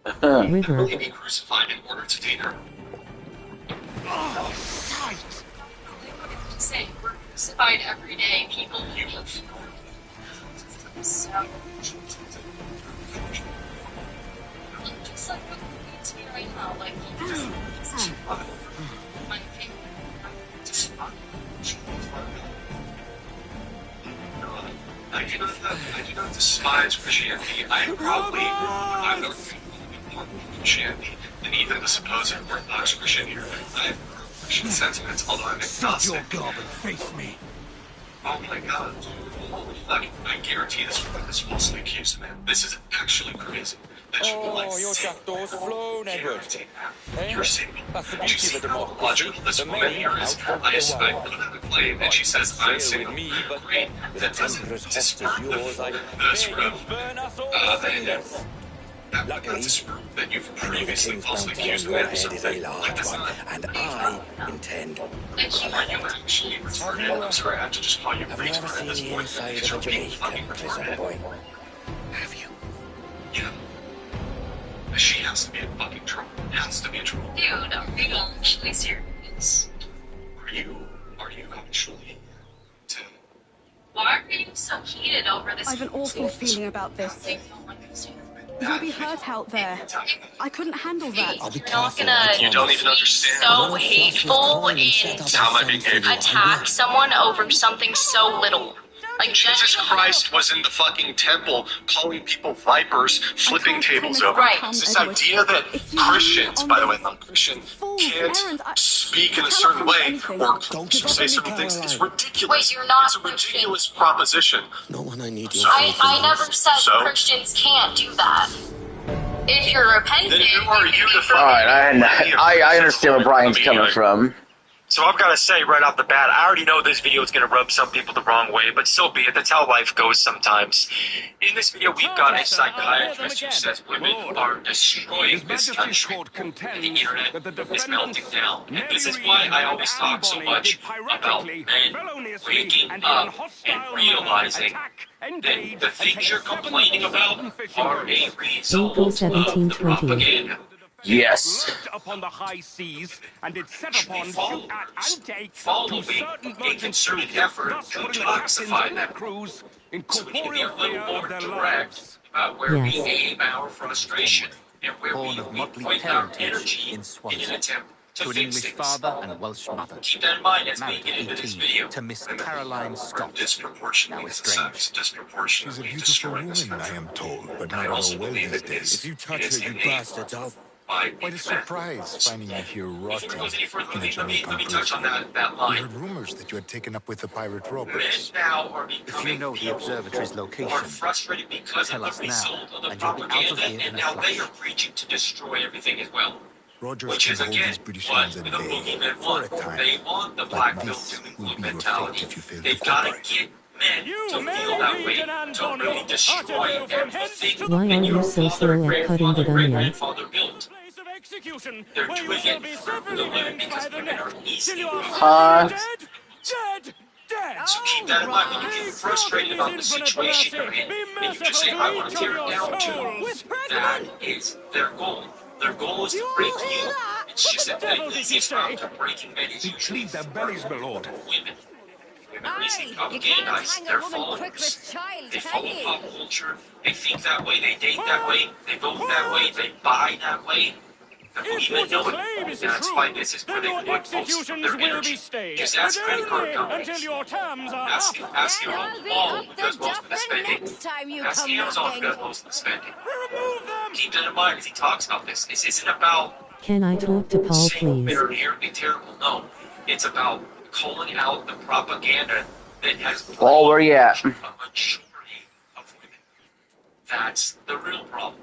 Should River. he be crucified in order to date her? Say, we're crucified every day. People leave. So, just like what happening to me right now, like, my opinion. I do not despise Christianity. I'm not more Christianity than even the supposed Orthodox Christian here. I have Christian sentiments, although I'm agnostic. Your gob and face me. Oh my god, dude. Holy fuck. I guarantee this woman is falsely accused, man. This is actually crazy. That you would like your jackdaw's flown, Edward. Hey? You're saying, That's the did you beauty see of the how democracy. logical this The woman main here is? outcome I of the put out a claim and she says I'm Sail single. with me, but Great. with That a doesn't temper as hot disprove as yours, I the sort of burn us all that would not disprove that you've previously falsely accused me of something. Like that's not. And I intend. Are you actually retarded? I'm sorry, I have to just call you retarded at this point because you're being fucking retarded. Have you? Yeah. She has to be a fucking troll. Has to be a troll. Dude, are you actually serious? Are you actually Why are you so heated over this? I have an awful feeling about I this. think you'll understand. You'll be hurt out there. I couldn't handle that. You're not gonna You don't even understand. so hateful and How am I being hateful? attack someone over something so little. Like Jesus Christ was in the fucking temple calling people vipers, flipping tables over. Right. It's this idea that Christians, by the way, non-Christian, can't speak in a certain way or say certain things is ridiculous. Wait, you're not it's a ridiculous proposition. No one I need I never said Christians can't do that. If you're repentant, Then who are you to All right, I understand where Brian's coming from. So I've got to say right off the bat, I already know this video is going to rub some people the wrong way, but so be it. That's how life goes sometimes. In this video, we've got a psychiatrist who says women are destroying this country. The internet is melting down. And this is why I always talk so much about men waking up and realizing that the things you're complaining about are a result April of 1720. propaganda. Yes. Upon the high seas, and it's set upon Following certain a concerted effort to toxify them, crews in so we can be a corporeal little fear more of their direct lives. about where we Yes. aim our frustration and where we point our energy in an attempt to To an fix English things. father and a Welsh mother. Keep that in mind as we Married get at into this 18 video. to Miss Women Caroline are Scott. disproportionately Now estranged. sex, disproportionately She's a beautiful destroying this woman, I country. am told, but I not also all well believe these that it is. days. If you touch it is her, you enabled bastards, I'll... by Quite a men. surprise finding you here Before we rotting go any further, in a let Jamaican me touch on prison. that We line. heard rumors that you had taken up with the pirate Men robbers. now are If becoming you know the people observatory's who are location, frustrated because tell of us the now, result of the and you'll be out of propaganda, here in and a now they flash. are preaching to destroy everything as well. Rogers Which can is hold again these British what lands the at bay boogeymen for want. a time. They want the But black this filter will movement be your mentality. fate if you fail to They've got to cooperate. get men to feel that way, to really destroy everything Why that are your you so father, slow at cutting the grandfather, onion? great-grandfather built. Execution, They're where doing you shall it be for the severely women hanged because by the women neck are easy. till you are Huh? dead. So keep that in mind when you get frustrated about the situation you're in, and you just say, I want to tear it down too. That is their goal. Their goal is to break you. It's just that the easiest route to breaking men is usually their bellies, my lord. women. Women are easily propagandized. They're followers. They follow pop culture. They think that way. They date that way. They vote that way. They buy that way. The boogeymen know it. That's why this is where they put most of their energy. Just ask credit card companies. Ask your local mall who does most of the spending. Ask Amazon who does most of the spending. Keep that in mind as he talks about this. This isn't about Can I talk to Paul, saying please? they're inherently terrible. No. It's about calling out the propaganda that has Paul, where you at? a majority of women. That's the real problem.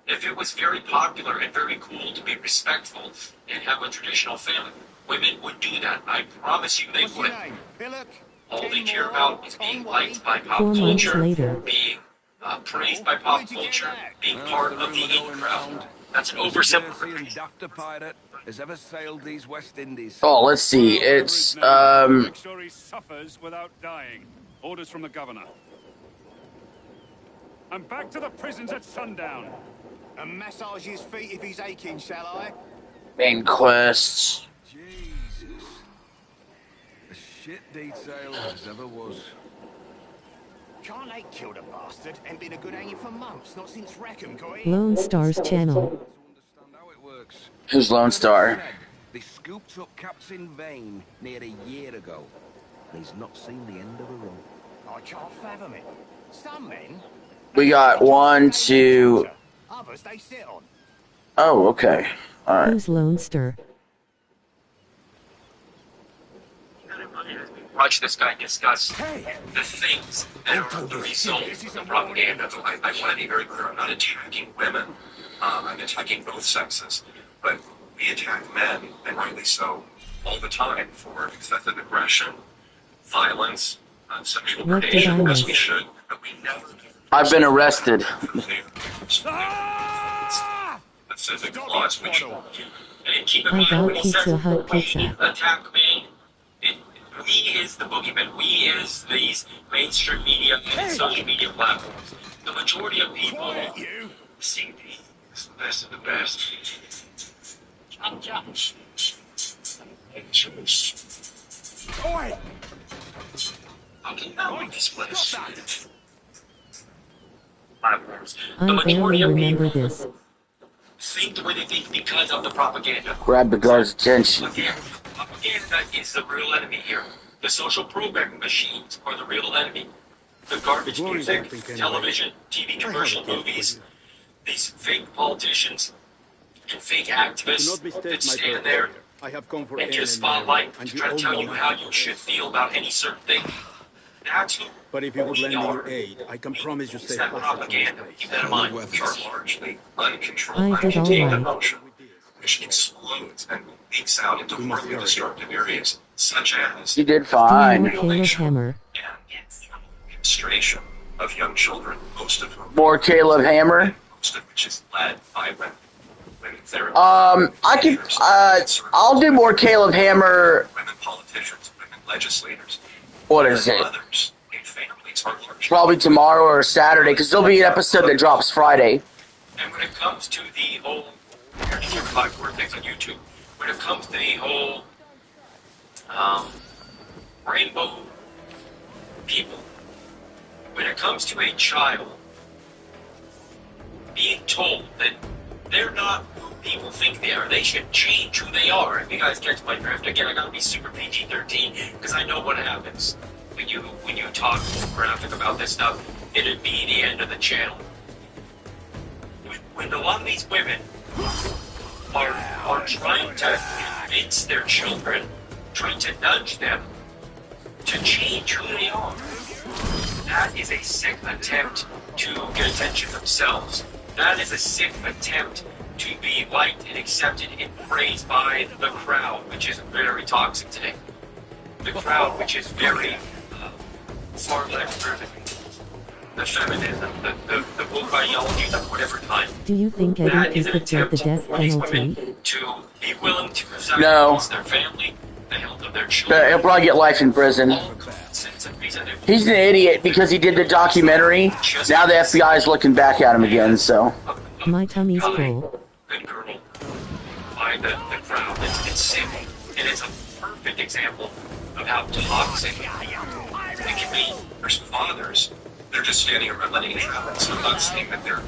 If it was very popular and very cool to be respectful and have a traditional family, women would do that. I promise you they would. All they care about is being liked by pop 4 months culture, later. being praised by pop culture, being part of the in crowd. That's an oversimplification. Daft a pirate has ever sailed these West Indies. Oh, let's see. It's Make sure he suffers without dying. Orders from the governor. I'm back to the prisons at sundown. And massage his feet if he's aching, shall I? main quests. Jesus. A shit detail as ever was. Can't they kill the bastard and been a good hanging for months? Not since Rackham, Coy. Lone Stars channel. Who's Lone Star? They scooped up Captain Vane near a year ago. And he's not seen the end of the road. I can't fathom it. Some men... We got 1, 2. Others they sit on. Oh, okay. Alright. Who's Lone Star? Watch this guy discuss the things that are the result of the propaganda. I want to be very clear. I'm not attacking women. I'm attacking both sexes. But we attack men, and rightly so, all the time for excessive aggression, violence, sexual What did I predation, as miss? we should. But we never do. I've been arrested. Specific laws, which and keep in I mind got when he says Pizza Hut we pizza. attack men, we is the boogeyman. We is these mainstream media and social media platforms. The majority of people see these the best of the best. Oi! How can you not like this place? platforms. I The barely majority of remember people this. think the way they think because of the propaganda. Grab the guard's attention. Propaganda is the real enemy here. The social programming machines are the real enemy. The garbage music, television, TV commercial movies, these fake politicians and fake activists that stand there and just spotlight to try to tell you how you should feel about any certain thing. That's who But if you would lend me we your are. aid, I can promise you It's safe that passage. propaganda. Keep that in mind. Which are largely uncontrolled, I did all uncontained right. emotion, which explodes and leaks out into horribly destructive areas, such as You did Do fine. more Caleb Hammer. administration of young children, most of whom More Caleb Hammer. most of which is led by women. Women therapists, I could. I'll do more Caleb Hammer. women politicians, women legislators. What is it? Others in families are largely. Probably tomorrow or Saturday, because there'll be an episode that drops Friday. And when it comes to the whole, here's your 5 things on YouTube. When it comes to the whole rainbow people, when it comes to a child being told that they're not who people think they are, they should change who they are. If you guys catch my drift, again, I gotta be super PG-13 because I know what happens when you talk graphic about this stuff. It'd be the end of the channel. When a lot of these women are trying to convince their children, trying to nudge them to change who they are, that is a sick attempt to get attention themselves. That is a sick attempt to be liked and accepted and praised by the crowd, which is very toxic today. The crowd, which is very far left driven. The feminism, the woke ideology of whatever time. Do you think Eddie could get the death penalty? To be willing to sacrifice No. their family, the health of their But children. he'll probably get life in prison. He's an idiot because he did the documentary. Now the FBI is looking back at him again, so. My tummy's full. Good girl by the crowd. It's sick. And it's a perfect example of how toxic it can be. There's fathers. They're just standing around letting it happen. So I'm not saying that they're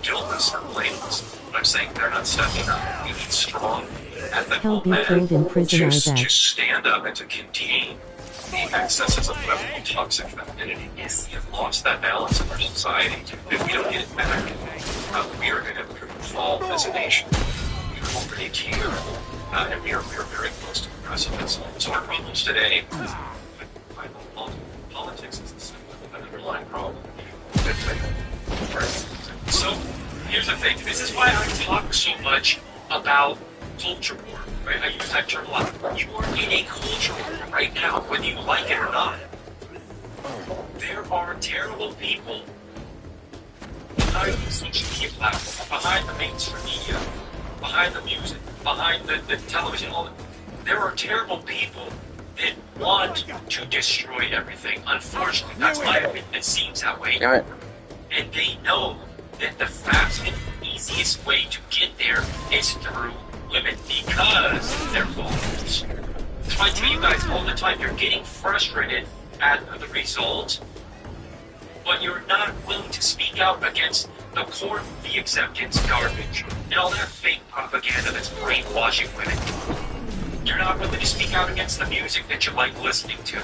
guiltless or blameless. But I'm saying they're not stepping up, being strong at the He'll be killed in prison, I bet. to stand up and to contain the excesses of level toxic femininity. We have lost that balance in our society. If we don't get it back, we are going to fall as a nation. We are already here, and we are very close to the precipice. So our problems today, politics is the same underlying problem. So here's the thing. This is why I talk so much about culture war. Right? I use that term a lot. You are in a culture war right now, whether you like it or not. There are terrible people behind the social media platform, behind the mainstream media, behind the music, behind the television. There are terrible people that want to destroy everything. Unfortunately, that's my opinion. It seems that way. And they know that the fast and easiest way to get there is through women because they're followers. So I tell you guys all the time, you're getting frustrated at the result, but you're not willing to speak out against the core the acceptance garbage and all that fake propaganda that's brainwashing women. You're not willing to speak out against the music that you like listening to.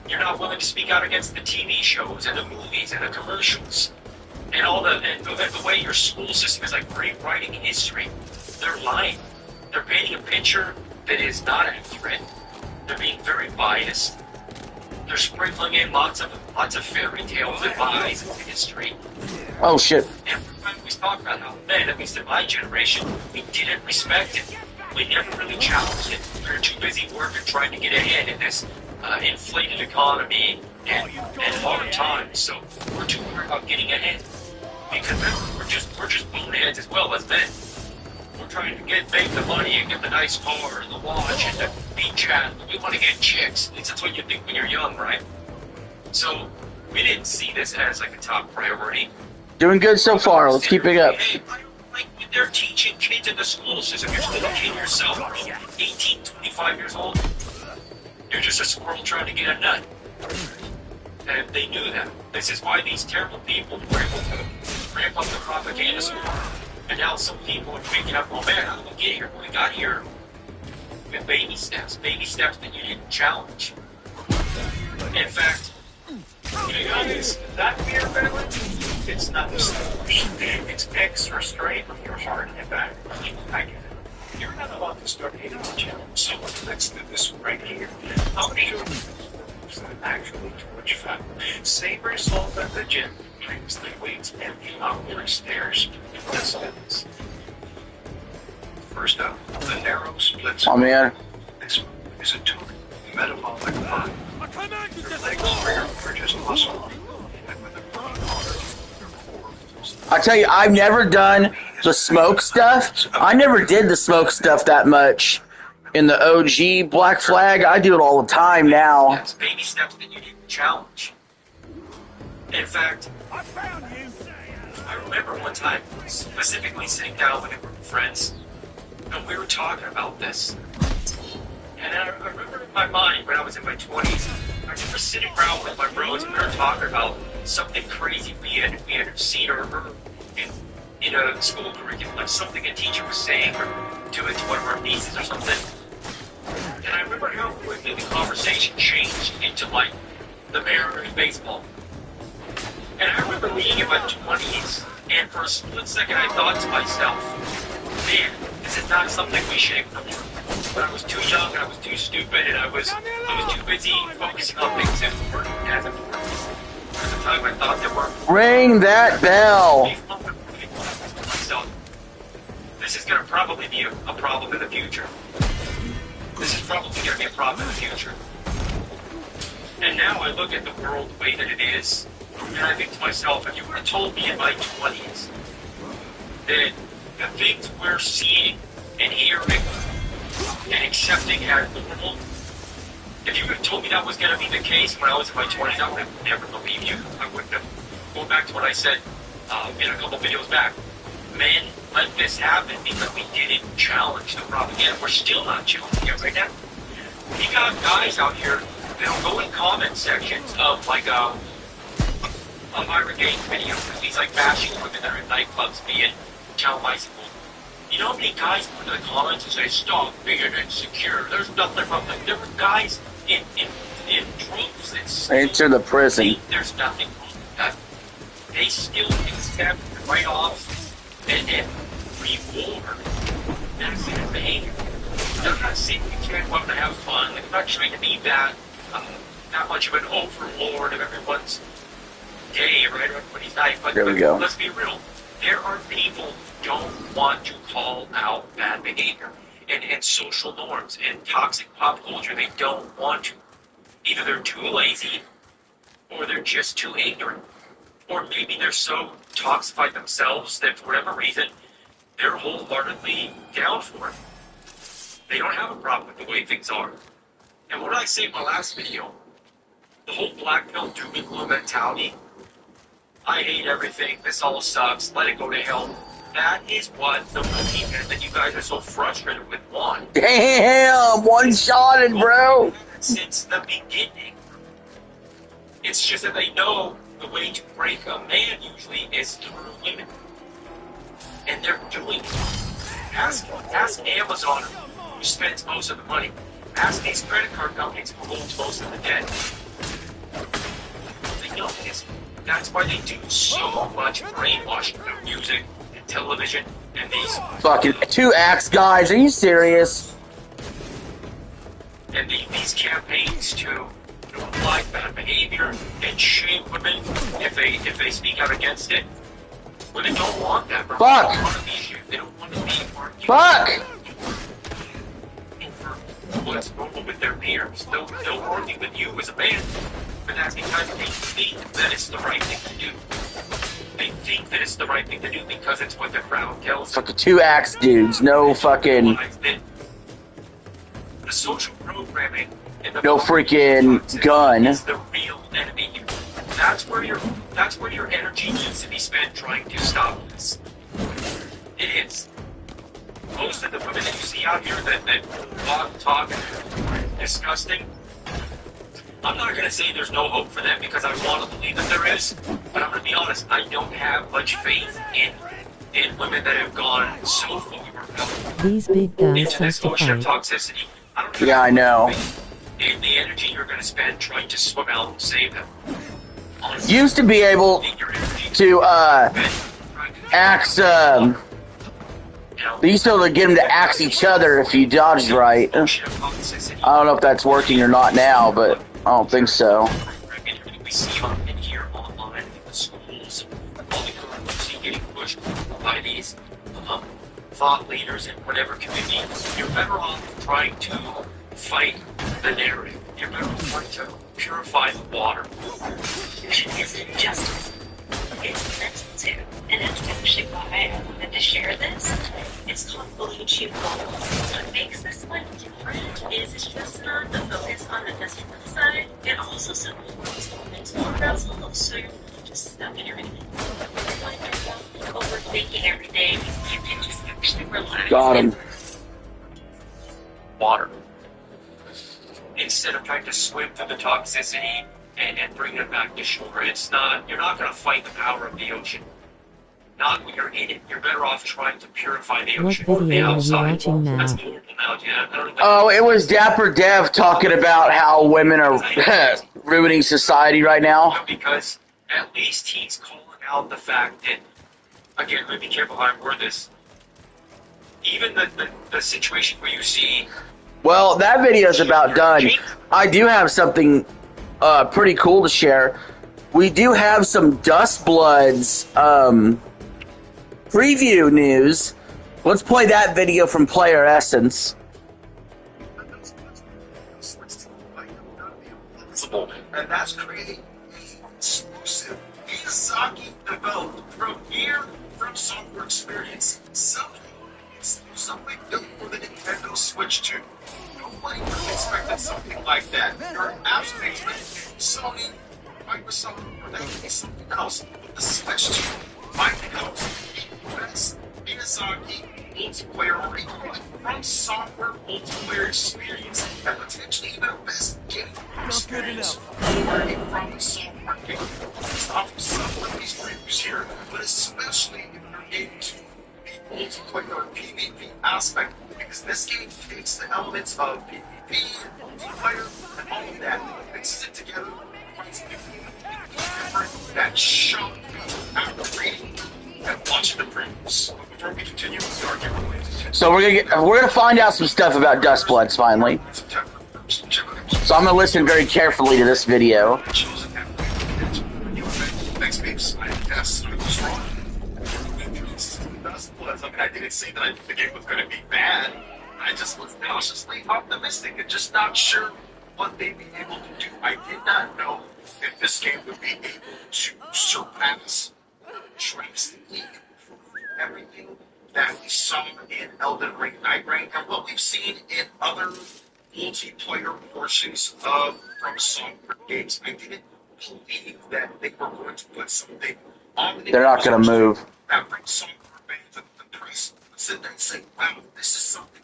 You're not willing to speak out against the TV shows and the movies and the commercials and all the way your school system is like rewriting history. They're lying. They're painting a picture that is not accurate. They're being very biased. They're sprinkling in lots of fairy tales and lies into history. Oh shit. And we always talk about how men, at least in my generation, we didn't respect it. We never really challenged it. We were too busy working, trying to get ahead in this inflated economy and hard times. So we're too worried about getting ahead because we're just boneheads as well as men. We're trying to make the money and get the nice car and the watch and the beach hat. We want to get chicks. At least that's what you think when you're young, right? So we didn't see this as like a top priority. Doing good so far. Let's keep it up. Like they're teaching kids in the school system. You're still a kid yourself, bro. 18, 25 years old. You're just a squirrel trying to get a nut. And they knew that. This is why these terrible people were able to ramp up the propaganda so far. And now some people are thinking up, oh man, how did we get here? We got here with baby steps that you didn't challenge. In fact, you know, that fear family, it's not the storage. It's extra strain on your heart and back. I get it. You're not allowed to start hating the gym. So let's do this right here. I'll show you that actually too much fun. Same result at the gym. Brings the weights and the upward stairs. Listen to this. First up, the narrow splits. Oh man. This is a total metabolic burn. Your legs are just muscle. And with a I tell you, I've never done the smoke stuff. I never did the smoke stuff that much in the OG Black Flag. I do it all the time now. That's baby steps that you didn't challenge. In fact, I remember one time specifically sitting down with a group of friends, and we were talking about this. And I remember in my mind, when I was in my 20s, I remember sitting around with my bros and we were talking about something crazy we had seen or heard in a school curriculum, like something a teacher was saying or to one of our nieces or something. And I remember how quickly the conversation changed into like the Mariners baseball. And I remember being in my 20s, and for a split second I thought to myself, man, this is not something we should ignore. But I was too young and I was too stupid and I was too busy focusing on things that weren't as important. At the time I thought they were. Ring that bell. So, this is going to probably be a problem in the future. This is probably going to be a problem in the future. And now I look at the world the way that it is, and I think to myself, if you would have told me in my 20s that the things we're seeing and hearing and accepting as normal, if you would have told me that was going to be the case when I was in my 20s, I would have never believed you. I wouldn't have. Going back to what I said in a couple videos back, men let this happen because we didn't challenge the propaganda. We're still not challenging it right now. We got guys out here that'll go in comment sections of like a Myra Gaines video because he's like bashing women that are in nightclubs being child bicycles. You know how many guys put in the comments and say, stop being insecure? There's nothing wrong with it. There were guys in troops that Enter the prison. there's nothing wrong with that. They still accept right off and reward that kind of behavior. They're not saying you can't go out and have fun. They're not trying to be that much of an overlord of everyone's day, right? Everybody's night. But there we go. Let's be real. There are people who don't want to call out bad behavior and social norms and toxic pop culture. They don't want to. Either they're too lazy or they're just too ignorant. Or maybe they're so toxified themselves that for whatever reason, they're wholeheartedly down for it. They don't have a problem with the way things are. And what did I say in my last video? The whole black pill doom and gloom mentality. I hate everything. This all sucks. Let it go to hell. That is what the movement that you guys are so frustrated with want. Damn, one-shotted, bro. Since the beginning. It's just that they know the way to break a man usually is through women. And they're doing it. Ask Amazon, who spends most of the money. Ask these credit card companies who hold most of the debt. They know this. That's why they do so much brainwashing through music and television and these fucking 2X guys. Are you serious? And these campaigns to apply bad behavior and shame women if they speak out against it. Women don't want that. Bro. Fuck. They don't want to be shamed. They don't want to be arguing. Fuck. Over what's normal with their peers. They'll argue with you as a man. But that's because they think that it's the right thing to do. They think that it's the right thing to do because it's what the crowd tells them. Fucking 2X dudes. No fucking. The social programming and the no freaking gun. Is the real enemy. That's where your energy needs to be spent trying to stop this. It is. Most of the women that you see out here that talk disgusting, I'm not going to say there's no hope for them because I want to believe that there is, but I'm going to be honest, I don't have much faith in women that have gone so far These big guys into this have to ocean of fight. toxicity. Yeah, I know. In the energy you're going to spend trying to swim out and save them. Honestly, Used to be able to axe. They used to be able to get them to axe each other if you dodged right. I don't know if that's working or not now, but I don't think so. We see in here online in the schools, all the curriculums getting pushed by these thought leaders in whatever community. You're better off trying to fight the narrative. You're better off trying to purify the water. Is injustice. It's mental too. And that's actually why I wanted to share this. It's called Blue Chew Gold. What makes this one different is it's just not the focus on the physical side. It also supports mental arousal, so you're not just stuck in your head. Like you're not overthinking every day. You can just actually relax. Got him. Water. Instead of trying to swim through the toxicity and bring it back to shore, you're not going to fight the power of the ocean. Not when you're in it. You're better off trying to purify the What ocean from the video are you outside. watching now? That's the analogy. I don't know if Oh, it was Dapper Dev talking about how women are ruining society right now. because at least he's calling out the fact that, again, let me be careful how I word this. Even the situation where you see... Well, that video is about done. I do have something pretty cool to share. We do have some Dust Bloods preview news. Let's play that video from Player Essence. And that's creating exclusive Miyazaki developed from software experience. Something exclusively built for the Nintendo Switch 2. Nobody really expected something like that. You're absolutely expecting Sony, Microsoft, or that could be something else. But the Switch 2 might become the best Miyazaki multiplayer or even from software multiplayer experience and potentially even the best game experience working from the software game. It's not from some of these reviews here, but especially if you're into the multiplayer or PvP aspect, because this game takes the elements of PvP, multiplayer, and all of that, mixes it together, finds different that shock me after reading and watching the previews. Before we continue with the argument, So we're gonna find out some stuff about Dust Bloods finally. So I'm gonna listen very carefully to this video. Thanks, babes. I guess I was wrong. Dust Bloods. I mean, I didn't say that the game was going to be bad. I just was cautiously optimistic and just not sure what they'd be able to do. I did not know if this game would be able to surpass drastically everything that we saw in Elden Ring Nightreign and what we've seen in other multiplayer portions of From Software games. I didn't believe that they were going to put something on the They're not gonna move. that From Software fans and the press would sit there and say, wow, this is something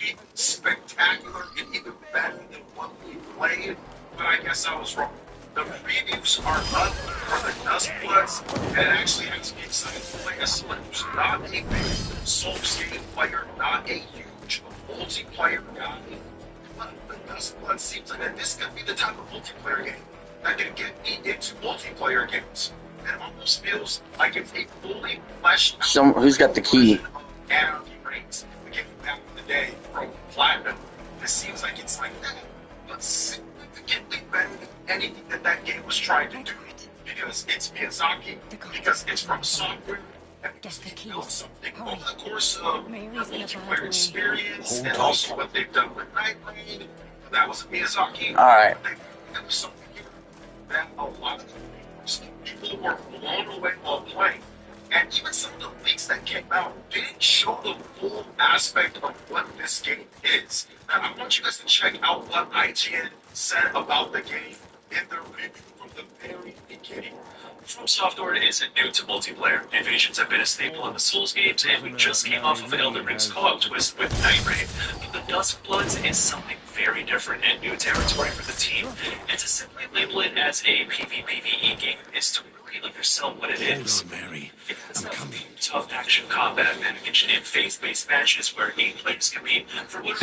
even spectacular and even better than what we played. But I guess I was wrong. The previews are up for the Dust Bloods, and it actually has me excited to play a someone who's not a big Souls game player, not a huge multiplayer guy. But the Dust Bloods seems like this could be the type of multiplayer game that can get me into multiplayer games. It almost feels like it's a fully fleshed out Who's got the key? Anarchy Reigns, the game back in the day from Platinum. This seems like it's like that, but significantly better than anything that game was trying to do. Because it's Miyazaki, because it's from software, and because they built something over the course of the multiplayer experience, and also what they've done with Nightreign. That was Miyazaki. Alright. There was something here that a lot of people were blown away while playing. And even some of the leaks that came out didn't show the full aspect of what this game is. Now, I want you guys to check out what IGN said about the game in their review from the very beginning. From Software isn't new to multiplayer. Invasions have been a staple in the Souls games, and we just came off of Elden Ring's co-op twist with Night Raid. But the Duskbloods is something very different and new territory for the team, and to simply label it as a PvPvE game is to really yourself what it is. Mary. I'm coming. Tough action combat and phase-based matches where 8 players compete for what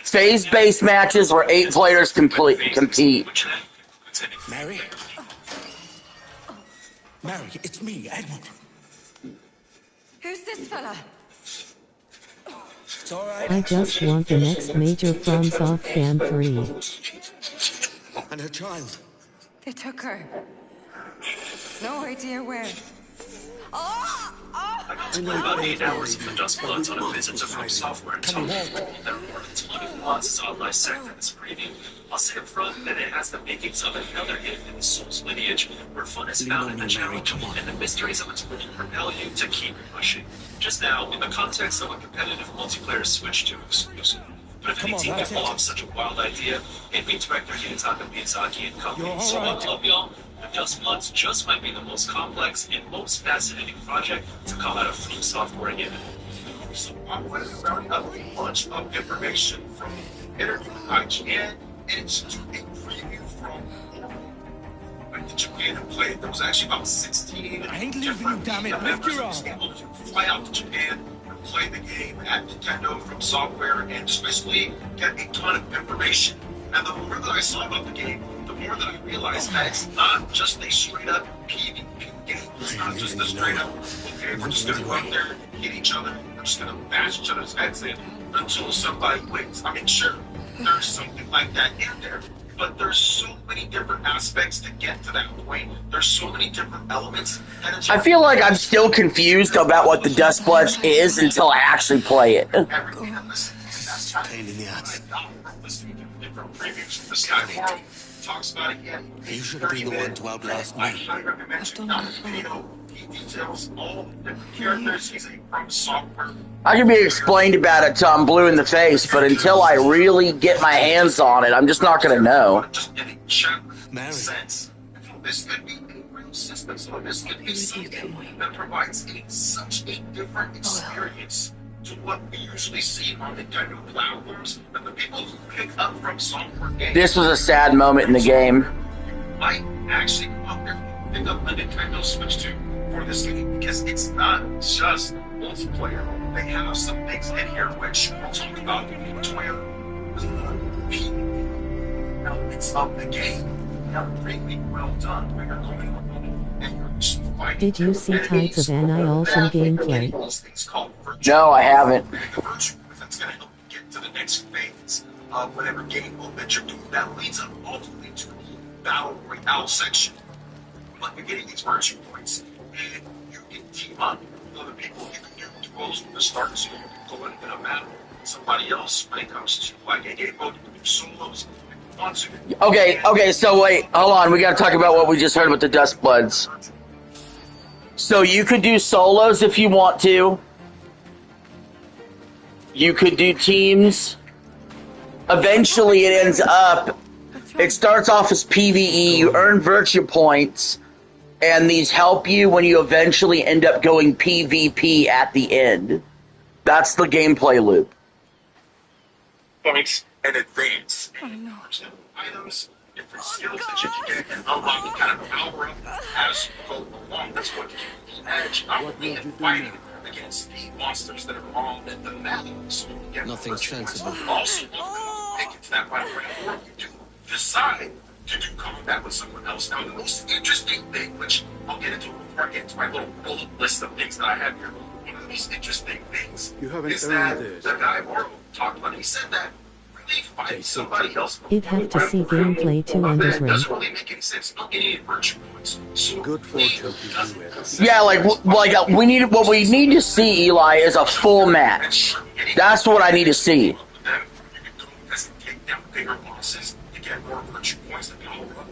phase-based matches where 8 players compete. Mary? Mary, it's me, Edward. Who's this fella? It's all right. I just want the next major FromSoft Fan 3. And her child. They took her. No idea where. I got to play about 8 hours of the Duskbloods on a visit to From Software until there were a ton of nuances I'll dissect in this preview. I'll say up front that it has the makings of another hit in the Souls lineage, where fun is found in the challenge, and the mysteries of its will propel you to keep pushing. Just now, in the context of a competitive multiplayer switch to exclusive. But if any team can pull off such a wild idea, it beats director Hidetaka Miyazaki and company. So I love y'all. The Duskbloods just might be the most complex and most fascinating project to come out of From Software yet. So I'm going to round up a bunch of information from the interview with IGN, and it's just a preview from the Japan and played. There was actually about 16 I ain't leaving you, damn it. Lift your arm. Able to fly out to Japan and play the game at Nintendo From Software and just basically get a ton of information. And the more that I saw about the game, the more that I realized that it's not just a straight up PvP game. It's not just a straight up, okay, we're just going to go out there and hit each other. We're just going to bash each other's heads in until somebody wins. I mean, sure, there's something like that in there, but there's so many different aspects to get to that point. There's so many different elements. I feel like I'm still confused about what the Duskbloods is until I actually play it. Everything in this, that's pain in the ass. Listening to different previews from this guy talks about it again. You should have been the one to outlast me. I highly recommend checking out the video. He details all the different characters. He's a From Software. I can be explained about it till I'm blue in the face, but until I really get my hands on it, I'm just not going to know. Just getting Mary. Sense. This could be a real system, so this could be something that provides such a different experience to what we usually see on Nintendo platforms, that the people who pick up From Software games. This was a sad moment in the game. Might actually go out there and pick up a Nintendo Switch 2 for this game, because it's not just multiplayer. They have some things in here which we'll talk about where the elements of the game are really well done. Where you're going and you're just fighting. Did you see Tides of Annihilation gameplay? No, I haven't. That's going to help you get to the next phase of whatever game mode that you're doing. That leads up ultimately to the Battle Royale section. But you're getting these virtue points, and you can team up with other people. You can do duels from the start, so you can go in a battle with somebody else when it comes to like a game mode. You can do solos. Okay, so wait, hold on. We got to talk about what we just heard with the Duskbloods. So you could do solos if you want to. You could do teams. Eventually it ends up, it starts off as PvE, you earn virtue points, and these help you when you eventually end up going PvP at the end. That's the gameplay loop. Points and advance. Items, different skills that you can get, and unlock kind of power up as you go along. That's what you can edge out in fighting against the monsters that are on the map. So you get nothing sensible. Also, take it to that point where you do decide to do combat with someone else. Now, the most interesting thing, which I'll get into before I get into my little bullet list of things that I have here, one of the most interesting things is that the guy Morrow talked about. He said that really fighting somebody else. It'd have to see gameplay too on this doesn't really make any sense. Not getting any virtue points. So good fortune to you. Yeah, we need what we need to see, Eli, is a full match. That's what I need to see. You can go and take down bigger bosses to get more virtue points to power up.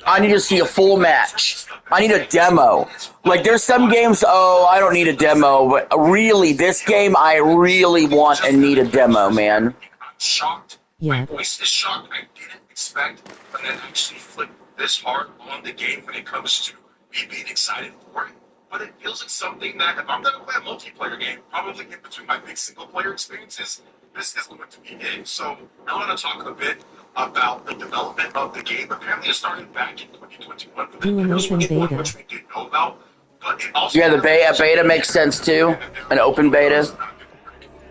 I need to see a full match. I need a demo. Like, there's some games, I don't need a demo, but really, this game, I really want and need a demo, man. I'm shocked. Yeah. My voice is shocked. I didn't expect, but then actually flipped this hard on the game when it comes to me being excited for it. But it feels like something that if I'm going to play a multiplayer game, probably in between my big single player experiences, this is going to be it. So I want to talk a bit about the development of the game. Apparently it started back in 2021 for the Nintendo Switch 1, which we didn't know about. But it also Yeah, the beta makes sense too. An open beta.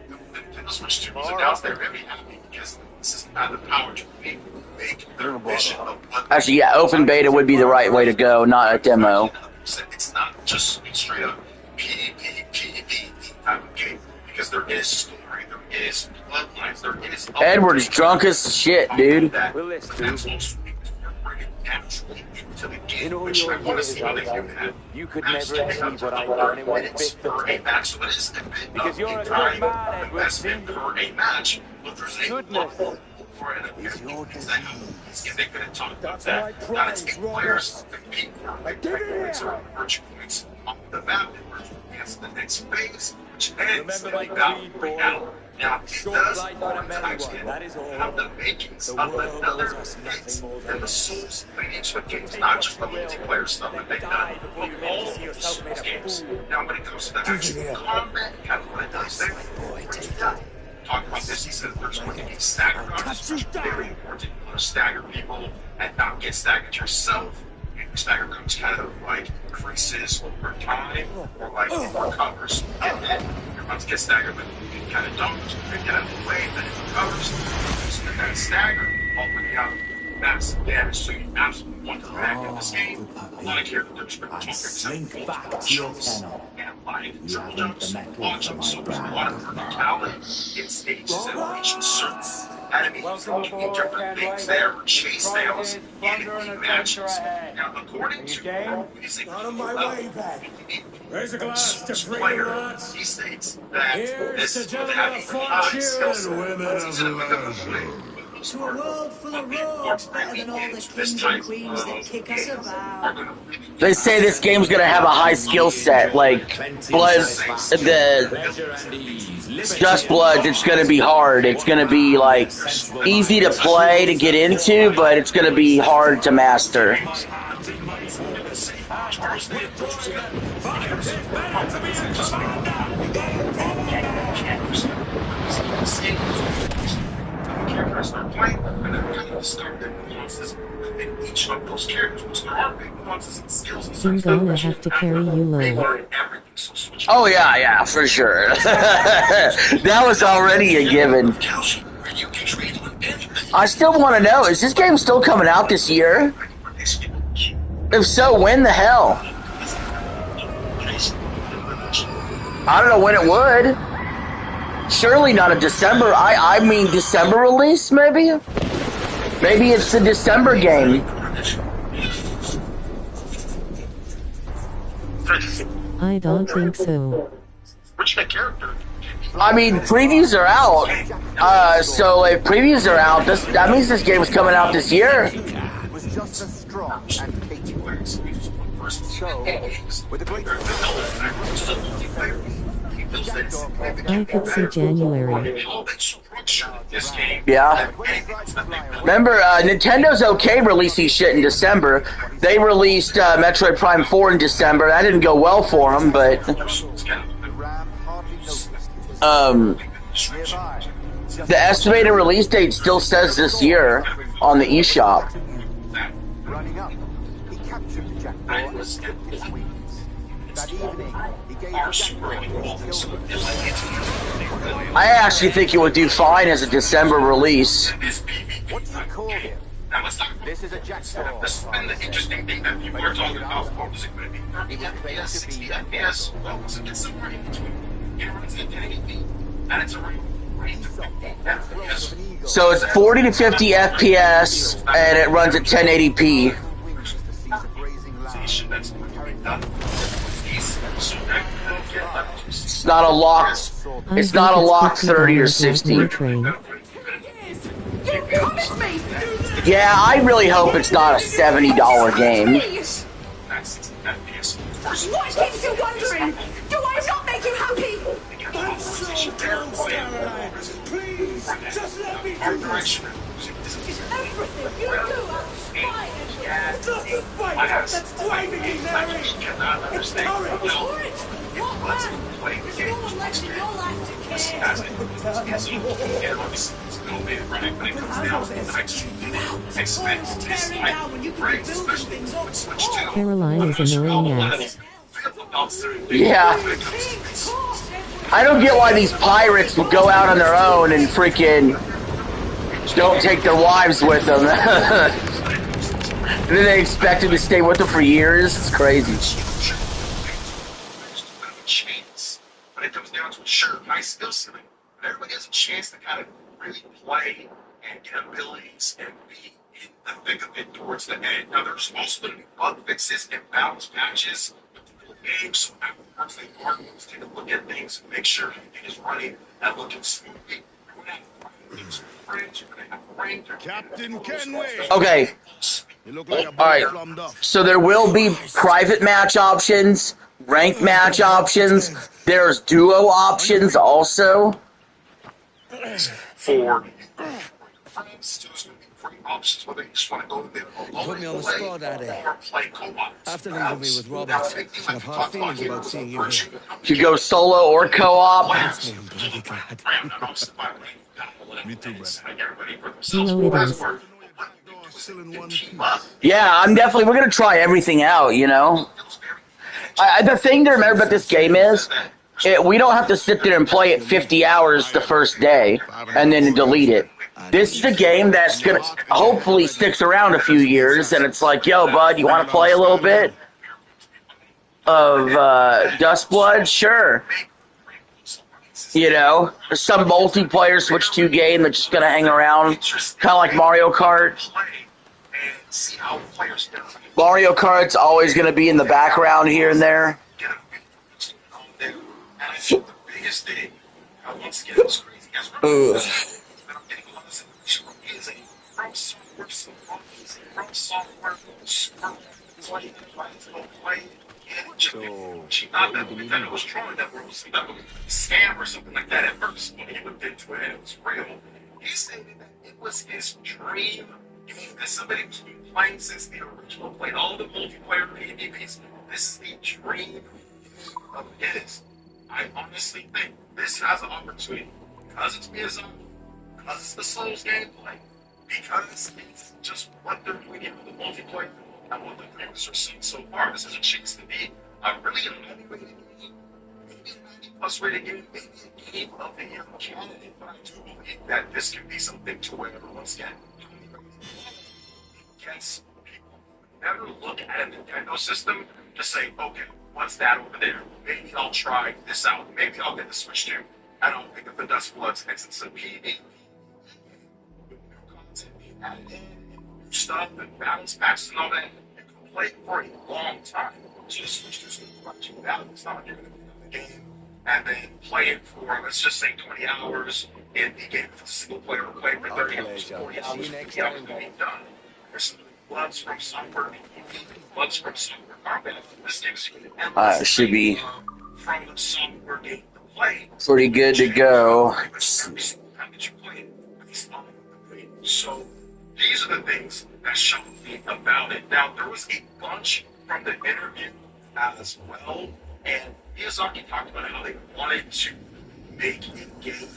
The Nintendo Switch 2 was announced. They're very happy because this is not the power to make their vision of what. Actually, yeah, open beta would be the right way to go, not a demo. It's not just straight up PvP type of game because there is story, there is bloodlines, there is. Edward's drunk as shit, dude. In all your years, you could never achieve what I've done in 1/5 of a match. Because you're a good man, Edward. Per a match, but there's a goodness. Is your disease. They could have talked about that. Not it's players compete for points or virtue points on the map in order to advance to the next phase, which ends like that right now. Now, it does have the makings of another hit and the Souls lineage of games, not just the multiplayer stuff that they've done, but all of the Souls games. Now, when it comes to the actual combat, kind of what it does there, talk about this, he said there's going to be stagger guns, which is very important. You want to stagger people and not get staggered yourself. And stagger guns kind of like increases over time, or like recovers. And then you're about to get staggered, but you can kind of dump it, you can get out of the way, then it recovers. So you're kind of staggered, opening out massive damage, so you absolutely want to back in this game. A lot of characters been talking about jumps and like triple jumps, long jumps, so there's a lot of verticality in stages and reaching certain enemies, doing different things there, or chase fails, and matches. Now, according to music There's a glass to bring player, he states that this would have a high skill set. To a world full of roads, better than all the kings and queens that kick us about. They say this game's gonna have a high skill set, like Just Blood. It's gonna be hard. It's gonna be like easy to play to get into, but it's gonna be hard to master. Characters start playing, and then kind of start the nuances within each of those characters, which there are big nuances and skills. I'm gonna have to carry you low. Oh yeah, for sure. That was already a given. I still want to know, is this game still coming out this year? If so, when the hell? I don't know when it would. Surely not a December. I mean December release, maybe? Maybe it's a December game. I don't think so. Which character? I mean, previews are out. So if previews are out, that means this game is coming out this year. Was just as strong and capable. So, with a great I could see January. Yeah. Remember, Nintendo's okay releasing shit in December. They released Metroid Prime 4 in December. That didn't go well for them, but the estimated release date still says this year on the eShop. running up. He captured the jackdaw and stripped his wings. That evening, he gave the jackdaw to his children. I actually think it would do fine as a December release. What do you call him? This is a jackdaw. This has been the interesting thing that people are talking about. What was it going to be? 30 FPS, 60 FPS? Well, it's somewhere in between. It runs at 1080p, and it's a range of 50 FPS. So it's 40 to 50 FPS, and it runs at 1080p. It's not a lock. It's not a lock 30 or 60. Yeah, I really hope it's not a $70 game. What keeps you wondering? Do I not make you happy? I'm so close, Caroline. Please, just let me do this. Everything you do outside That's driving me, Mary! It's courage! What man? There's no one left in your life to care! Caroline is annoying ass. Yeah. I don't get why these pirates will go out on their own and freaking don't take their wives with them. And then they expect them to stay with them for years. It's crazy. When it comes down to it, sure, nice skill ceiling, but everybody has a chance to kind of really play and get abilities and be in the thick of it towards the end. Now, there's also going to be bug fixes and balance patches with the full game, so afterwards they are going to take a look at things and make sure everything is running and looking smoothly. Captain Kenway. Okay. Alright. So there will be private match options, ranked match options. There's duo options also. For options, whether you just want to go there You put me on the spot, Daddy. After leaving me with Robert, I have hard feelings about seeing you here. You could go solo or co-op. Me too, brother. Yeah, we're going to try everything out, you know. The thing to remember about this game is, we don't have to sit there and play it 50 hours the first day and then delete it. This is a game that's going to hopefully sticks around a few years, and it's like, yo, bud, you want to play a little bit of Dustblood? Sure. You know, there's some multiplayer Switch 2 game that's just going to hang around, kind of like Mario Kart. Mario Kart's always going to be in the background here and there. Ugh. Not that Nintendo was trying that was a scam or something like that at first, when he looked into it and it was real. He stated that it was his dream. As somebody who's been playing since the original, played all the multiplayer PvPs, this is the dream of his. I honestly think this has an opportunity, because it's Miyazaki, because it's the Souls gameplay, because it's just what they're doing in the multiplayer, and what the creators are seeing so far. This is a chance to be a really evaluated game, maybe a 90+ rated game, maybe a game of the year candidate, but I do believe that this can be something to where, once again, against people never look at a Nintendo system to say, okay, what's that over there? Maybe I'll try this out. Maybe I'll get the Switch 2. I don't think of the Dustbloods and it's a PvP. New content being added in, new stuff, and balance packs and all that. You can play for a long time. So the Switch 2 is going to run you down. It's not like you're going to be in the game and then play it for, let's just say, 20 hours in the game with a single player, play for 30 hours, 40 hours, 50 hours, and be done. There's some bloods from Sunward, bloods from Sunward Combat. This game's It should be from the Sunward game to play. pretty good to go. So these are the things that shocked me about it. Now, there was a bunch from the interview as well, and Miyazaki talked about how they wanted to make a game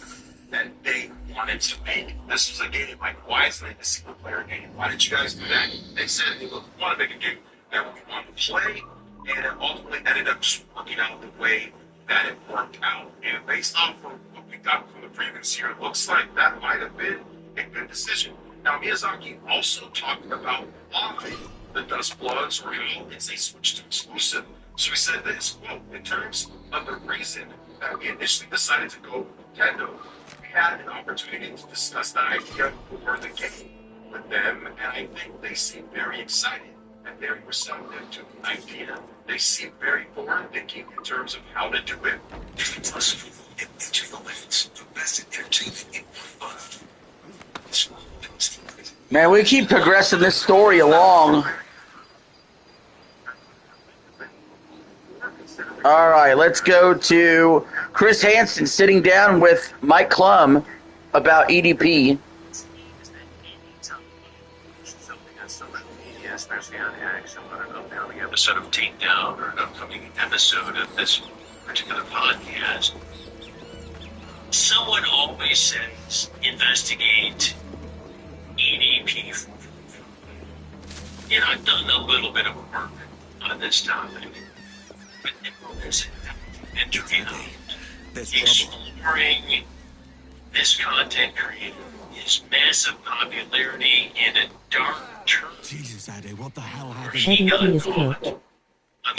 that they wanted to make. This was a game like, why isn't it a single player game? Why did you guys do that? They said they want to make a game that we want to play, and it ultimately ended up just working out the way that it worked out. And based off of what we got from the previous year, it looks like that might have been a good decision. Now, Miyazaki also talked about why the Dustbloods or how it's a Switch 2 exclusive. So he said this, quote, in terms of the reason that we initially decided to go with Nintendo, we had an opportunity to discuss the idea for the game with them, and I think they seem very excited and very receptive to the idea. They seem very forward-thinking in terms of how to do it. Man, we keep progressing this story along. Alright, let's go to Chris Hansen sitting down with Mike Klum about EDP. Especially on action, but episode of Takedown or an upcoming episode of this particular podcast, someone always says, investigate EDP. And I've done a little bit of work on this topic, but it's exploring this content creator, his massive popularity, and a dark turn. Jesus, Eddie, what the hell happened? Eddie is cooked.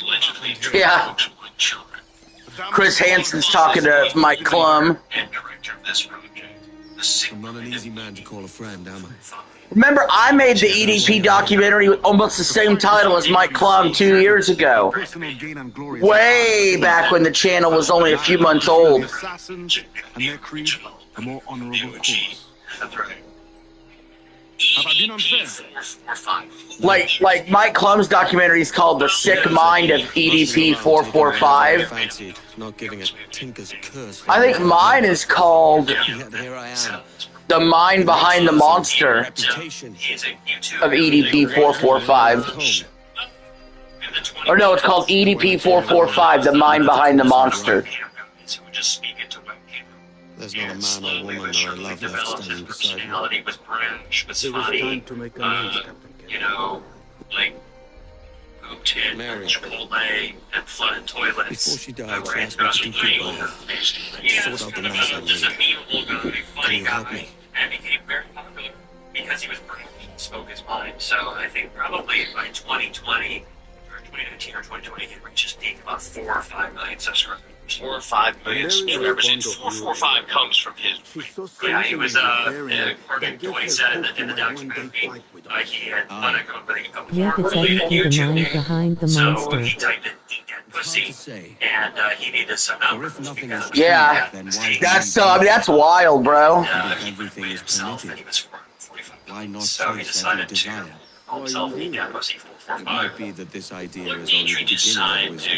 Allegedly Yeah. children. Chris Hansen's talking to Mike Klum. And director of this project. I'm not an easy man to call a friend, am I? Remember, I made the EDP documentary with almost the same title as Mike Klum 2 years ago. Way back when the channel was only a few months old. Assassins and their creed a more honorable cause. That's right. Have I been unfair? Like Mike Klum's documentary is called The Sick Mind of EDP 445. Fancied not giving a tinker's curse. I think mine is called Yet here I am. The Mind Behind the Monster Reputation. of EDP 445. Or no, it's called EDP 445, The Mind Behind the Monster. There's not a man or woman that I love left standing beside me. Was brash, was It was funny, time to make amends, Captain Kennedy. you know, like pooped in Mary. Chipotle and flooded toilets. Before she died, I she ran asked me to across do the goodbye. Yeah, Sort it's out the kind of mess I just a made. amiable guy, funny Can you help guy, me? and became very popular because he was brash and spoke his mind. So I think probably by 2020, or 2019 or 2020, he reached his peak about 4 or 5 million subscribers. 4 or 5 million subscribers. And 445 comes from his. Yeah, he was according to what he said in the documentary, he had fun a company. Yep, it's Eddie the Mind Behind the So Monster. he typed in dead pussy, and he needed some numbers. Because Yeah, that's wild, bro. Everything is permitted. Why not So he chase decided every to desire? call himself dead pussy It 445. might be that this idea is only the He beginning of decided wisdom,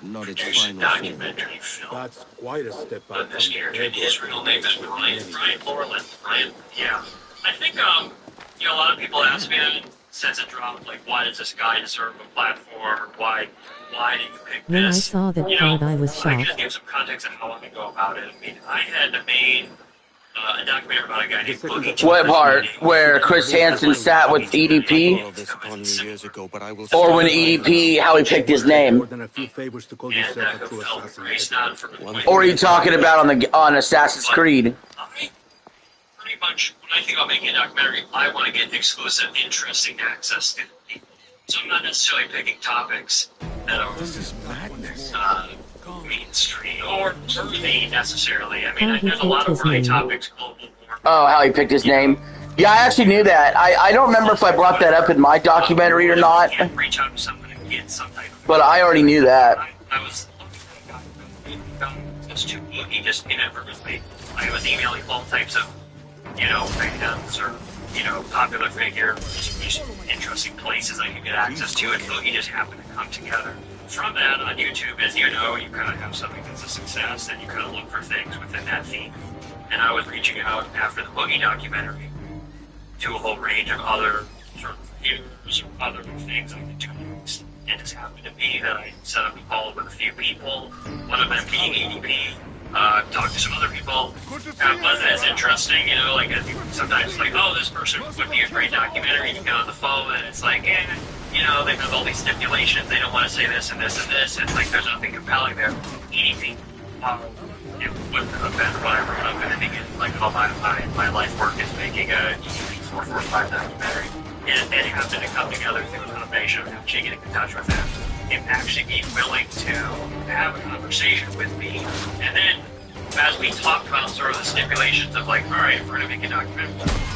to not its produce a final form. documentary film. That's quite a step But up this from character, the his real name is Ryan Borland. Ryan, yeah. I think, you know, a lot of people ask me since it dropped, like, why does this guy deserve a platform? Why did you pick When I this? saw that You know, part, I was I shocked. just give some context on how I go about it. I mean, I had made a documentary about a guy named Boogie. What part? Where Chris Hansen sat with EDP? All this upon you years ago, but I will Or when stand by EDP, how he picked his name? more than a few favors to call yourself a true assassin. Or are you talking about on Assassin's Creed? Pretty much, when I think about making a documentary, I want to get exclusive, interesting access to people. So I'm not necessarily picking topics that are mainstream or worthy necessarily. I mean, there's a lot of worthy topics. Global warming. Oh, how he picked his name? Yeah, I actually knew that. I don't remember if I brought that up in my documentary or not, Can't reach out to someone and get some type of. but I already knew that. I was looking for a guy just too Boogie just inadvertently. I was emailing all types of, you know, fans or, you know, popular figures, just interesting places I could get access to, and Boogie just happened to come together. From that on YouTube, as you know, you kind of have something that's a success, and you kind of look for things within that theme. And I was reaching out after the Boogie documentary to a whole range of other sort of views or other things I could do next. It just happened to be that I set up a call with a few people, one of them being EDP. Talked to some other people. That wasn't as interesting, you know, like sometimes like, oh, this person would be a great documentary. You get on the phone and it's like, you know, they have all these stipulations. They don't want to say this and this and this. It's like there's nothing compelling there. EDP. It wouldn't have been what I wrote up in the beginning. Like, all my life work is making a EDP 445 documentary. It happened to come together through a combination of actually getting in touch with him, him actually being willing to have a conversation with me, and then as we talked about sort of the stipulations of like, all right, if we're going to make a documentary,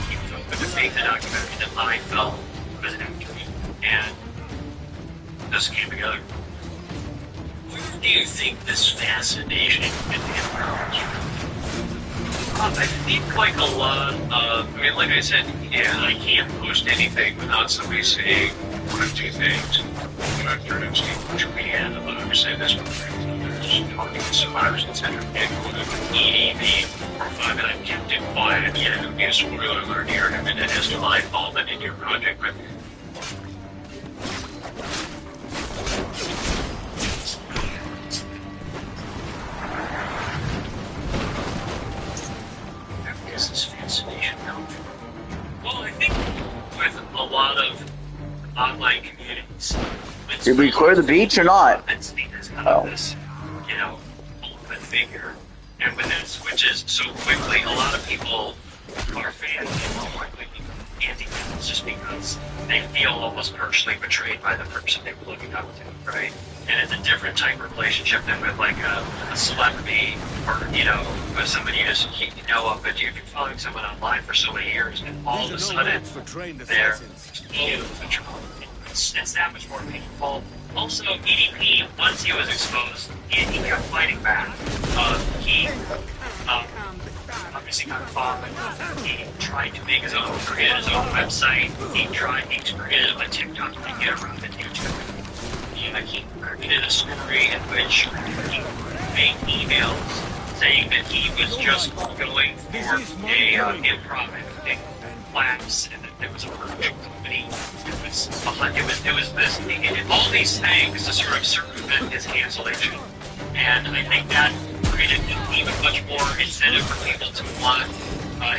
he was open to make the documentary that I felt was accurate, and this came together. Where do you think this fascination with him comes from? I think like a lot of, I mean, like I said, yeah, I can't post anything without somebody saying one of two things. I've heard of Julianne, I'm going to say this one, there's talking to survivors, etc. And EDP, or five, and I've kept it quiet, and yet it would be a spoiler alert here, and it has to my involvement in your project, but Did we clear the beach or not? Oh. This, open figure. And when that switches so quickly, a lot of people are fans of quickly anti-fans just because they feel almost personally betrayed by the person they were looking up to, right? And it's a different type of relationship than with like a celebrity or, with somebody you just know of, but if you're following someone online for so many years and all of a sudden they're it's that much more painful. Also, EDP, once he was exposed, he kept fighting back. He obviously got caught, but he tried to make his own, created his own website. He created a TikTok to get around the YouTube. He created a story in which he made emails saying that he was just going for a improv class and that there was a production company. It was this, all these things to sort of circumvent his cancellation. And I think that created even much more incentive for people to want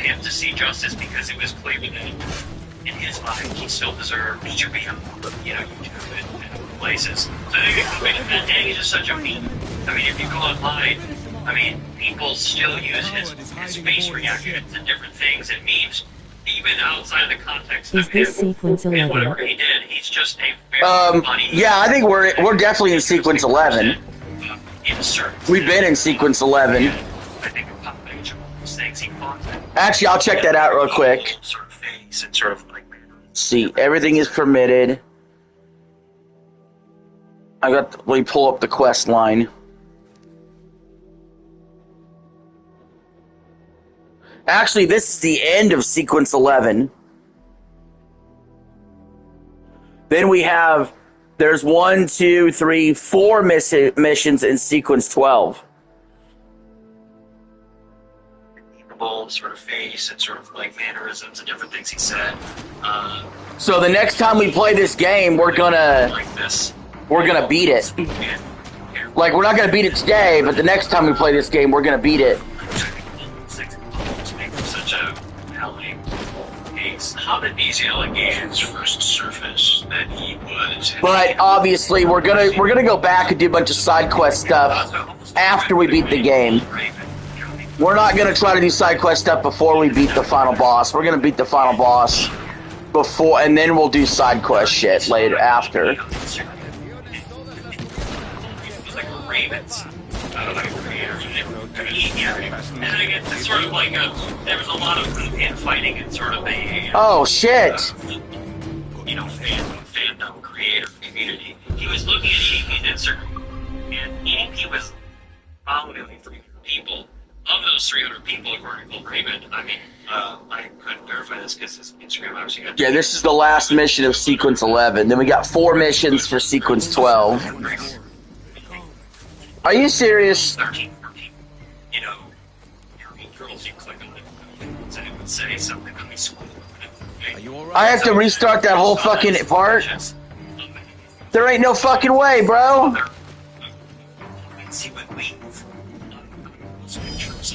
him to see justice because it was clear that in his mind he still deserved to be on YouTube and places. So and he's just such a meme. I mean, if you go online, people still use his face reactions and different things and memes, even outside of the context of him and whatever he did. He's just a very funny. Yeah, I think we're definitely in sequence 11. We've been in sequence 11. I think a combination of those things he fought. Actually, I'll check that out real quick. Sort of face and sort of like. See, everything is permitted. Let me pull up the quest line. Actually, this is the end of sequence 11. Then we have, there's 1, 2, 3, 4 missions in sequence 12. Sort of face and sort of like mannerisms and different things he said. So the next time we play this game, we're gonna beat it. Like, we're not gonna beat it today, but the next time we play this game, we're gonna beat it. Such a case. How did these allegations first surface that he was? But obviously, we're gonna go back and do a bunch of side quest stuff after we beat the game. We're not gonna try to do side quest stuff before we beat the final boss. We're gonna beat the final boss before, and then we'll do side quest shit later after. Ravens. And I guess it's sort of like there was a lot of infighting in sort of the fandom creator community. He was looking at EDP's Instagram, and EDP was following 300 people. Of those 300 people, according to Bill Raymond, I couldn't verify this because his Instagram obviously got. Yeah, this is the last mission of sequence 11. Then we got 4 missions for sequence 12. Are you serious? 13, 14. Girls you click on it, and it would say something on the school. I have to restart that whole fucking part? There ain't no fucking way, bro.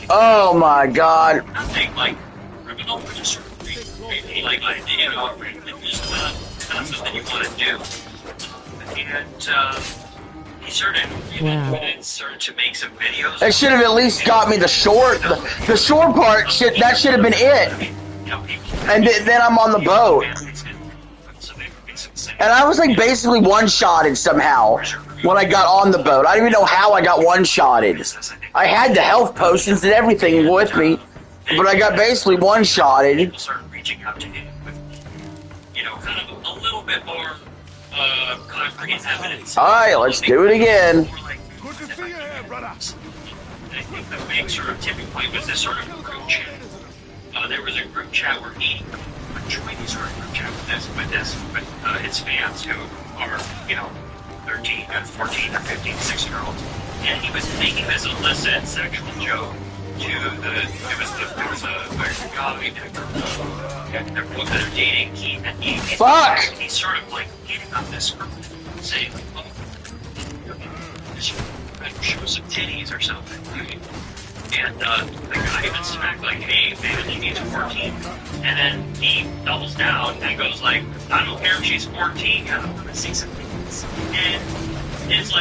Oh my god. Nothing like criminal, but just sort of like idea or just not something you want to do. And he started to make some videos. They should have at least got me the short part. That should have been it. And then I'm on the boat. And I was like basically one-shotted somehow when I got on the boat. I don't even know how I got one-shotted. I had the health potions and everything with me, but I got basically one-shotted. Started reaching out to him with, kind of a little bit more concrete evidence. Alright, let's do it again. Good to see you here, brother. I think the big sort of tipping point was this sort of group chat. There was a group chat where he joined this sort of group chat with his fans who are, 13 and 14 or 15, 16-year-olds. And he was making this illicit sexual joke to there was a guy that are dating. He's sort of like getting on this group saying like, show some titties or something. And the guy even smacked like, hey, man, she's 14. And then he doubles down and goes like, I don't care if she's 14, I want to see something. And it's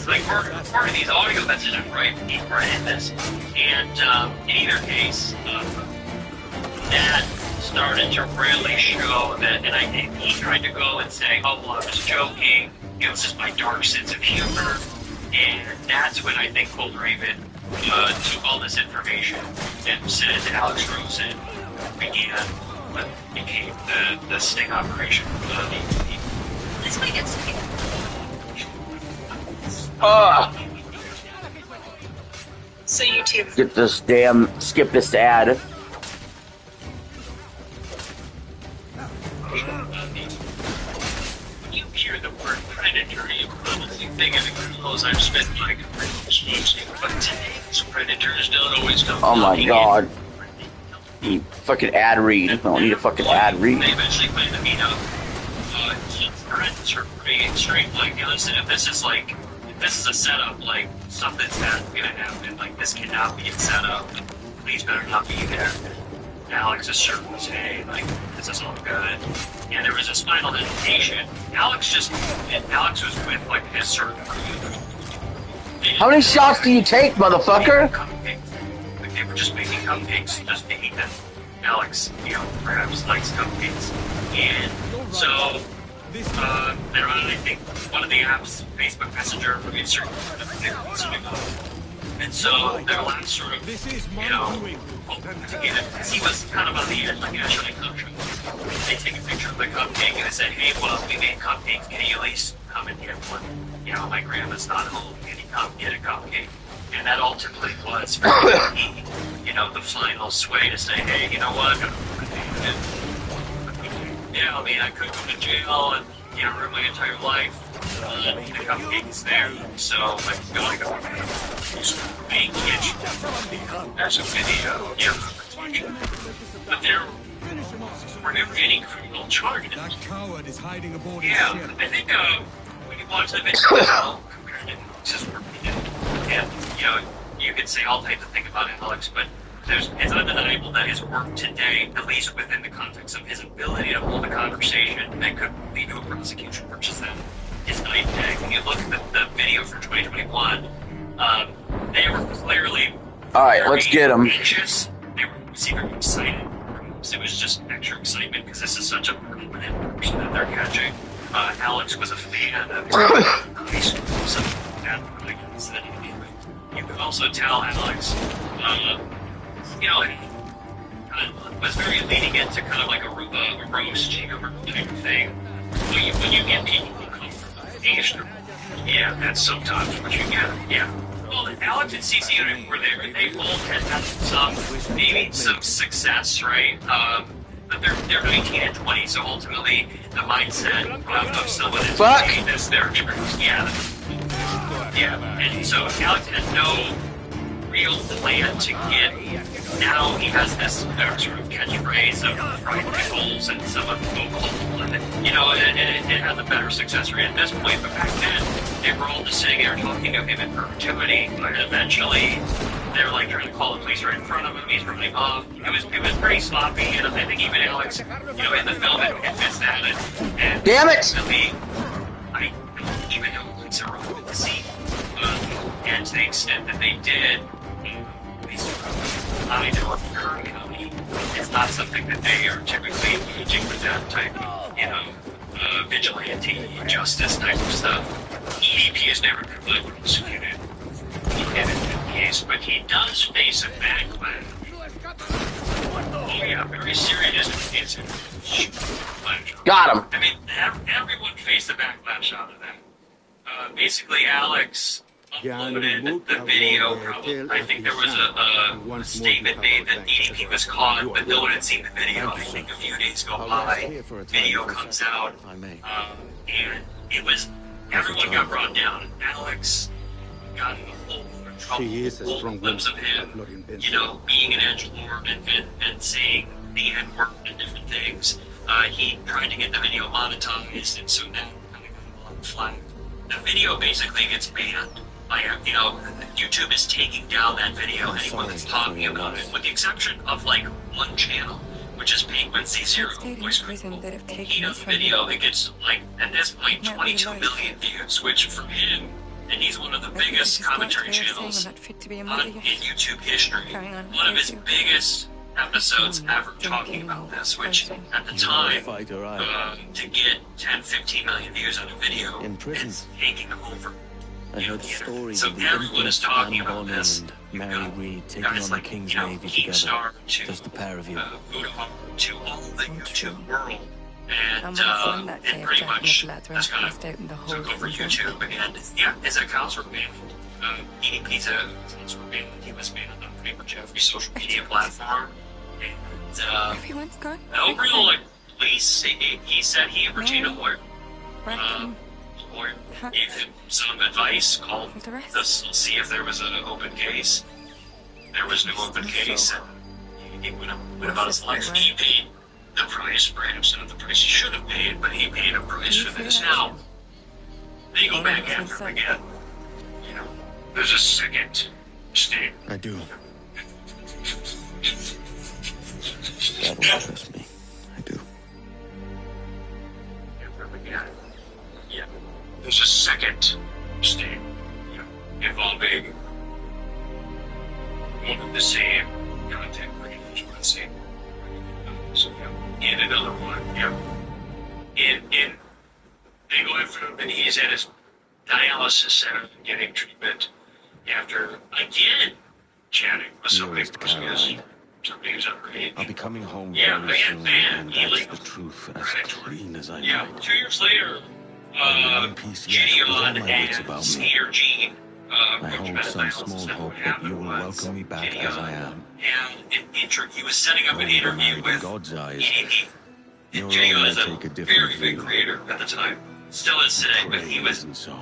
like part of these audio messages, right? He read this, and in either case, that started to really show that, and I think he tried to go and say, oh, well, I was joking, it was just my dark sense of humor, and that's when I think Cold Raven took all this information and sent it to Alex Rose and began what became the sting operation. Let's make it safe. So you two. Skip this ad. You hear the word predator, you probably think of criminals I've spent my career chasing, but today's predators don't always come. Oh my god. You fucking ad read. I don't need a fucking ad read. They eventually plan to meet up. His friends are pretty extreme. Like, hey, listen, if this is a setup, like, something's not gonna happen. Like, this cannot be a setup. Please better not be there. Alex assured us, hey, like, this is all good. And there was this final indication. Alex was with, like, his certain crew. How many shots do you take, motherfucker? Like, they were just making cupcakes, just thinking that Alex, perhaps likes cupcakes. And so, they're on, I think, one of the apps, Facebook Messenger, maybe a certain and so their last sort of, he was kind of on the edge, like, should I come? They take a picture of the cupcake and they said, hey, well, we made cupcakes, can you at least come and get one? My grandma's not home, can you come get a cupcake? And that ultimately was, for me, the final sway to say, hey, you know what? Yeah, I mean, I could go to jail and, ruin my entire life. The cupcake is there, so I'm gonna go main kitchen. There's a video, but we're never getting criminal charges. That coward is hiding aboard. Yeah, I think when you watch the video now, compared to Alex's work, and you could say all types of things about Alex, but it's undeniable that his work today, at least within the context of his ability to hold a conversation that could lead to a prosecution, which is then his night and day. When you look at the video for 2021, they were clearly let's get them. Anxious. They were secretly excited. It was just extra excitement because this is such a prominent person that they're catching. Alex was a fan of high school, so that really said anyway. You could also tell Alex, was very leading into kind of like a roast humor type of thing. When you get people who come from Asia, that's sometimes what you get. Yeah. Well, Alex and CC were there, and they both had some success, right? But they're 19 and 20, so ultimately the mindset of someone is that's their experience. Yeah, and so Alex had no real plan to get. Now he has this sort of catchphrase of fried pickles and some of the vocal, and it has a better success rate at this point. But back then, they were all just sitting there talking to him in perpetuity. And eventually, they're like trying to call the police right in front of him. He's running off. It was pretty sloppy, and I think even Alex, in the film, admits that. And damn it! I don't even know who police are on the scene, and to the extent that they did. I know of Kern County, it's not something that they are typically engaging with that type of, vigilante justice type of stuff. EDP has never been prosecuted in the case, but he does face a backlash. Oh yeah, very serious backlash. Got him. I mean, everyone faced a backlash out of that. Basically, Alex uploaded the video. I think there was a statement made that EDP was caught, but no one had seen the video. I think a few days go by, video comes out, and it was everyone got brought down. Alex got in a whole trouble. Old clips of him, being an edgelord and saying the N-word and different things. He tried to get the video monetized, and so that kind of got a lot of flack. The video basically gets banned. YouTube is taking down that video, anyone that's talking about it, with the exception of, one channel. which is Penguin Z0 voice recording. He does a video that gets, like, at this point, 22 million views, which from him, and he's one of the biggest commentary channels in YouTube history. One of his biggest episodes ever talking about this, which at the time, to get 10, 15 million views on a video, is taking over. I heard stories So of the everyone is infamous talking Anne about Boleyn this. and Mary Read taking on the King's Navy together. Just the pair of you. To all the YouTube world. And pretty much that's kind of took over YouTube. And yeah, his accounts were banned. EDP's accounts were banned. He was banned on pretty much every social media platform. And Everyone's gone? no real like police. He said he retained a lawyer. The lawyer gave him some advice, called to see if there was an open case. There was no open case, and he went about his life. He paid the price, perhaps not the price he should have paid, but he paid a price for this. Now they go back after him again. You know, there's a second state. I do. God will trust me. I do. Yeah. There's a second state, you know, involving one of the same content creators, let's say. So, yeah, and another one, yeah. And they go after him, and he's at his dialysis center getting treatment after, again, chatting with somebody who's underage. I'll be coming home Yeah, very soon, and he that's the truth, as clean as I Yeah, know. 2 years later, Gideon and CRG, I hold some small hope that you will welcome me back as I am. and he was setting up an interview with God's eyes, EDP. your Gideon own may is a take a different very big view. creator at the time. Still is today, but he was So,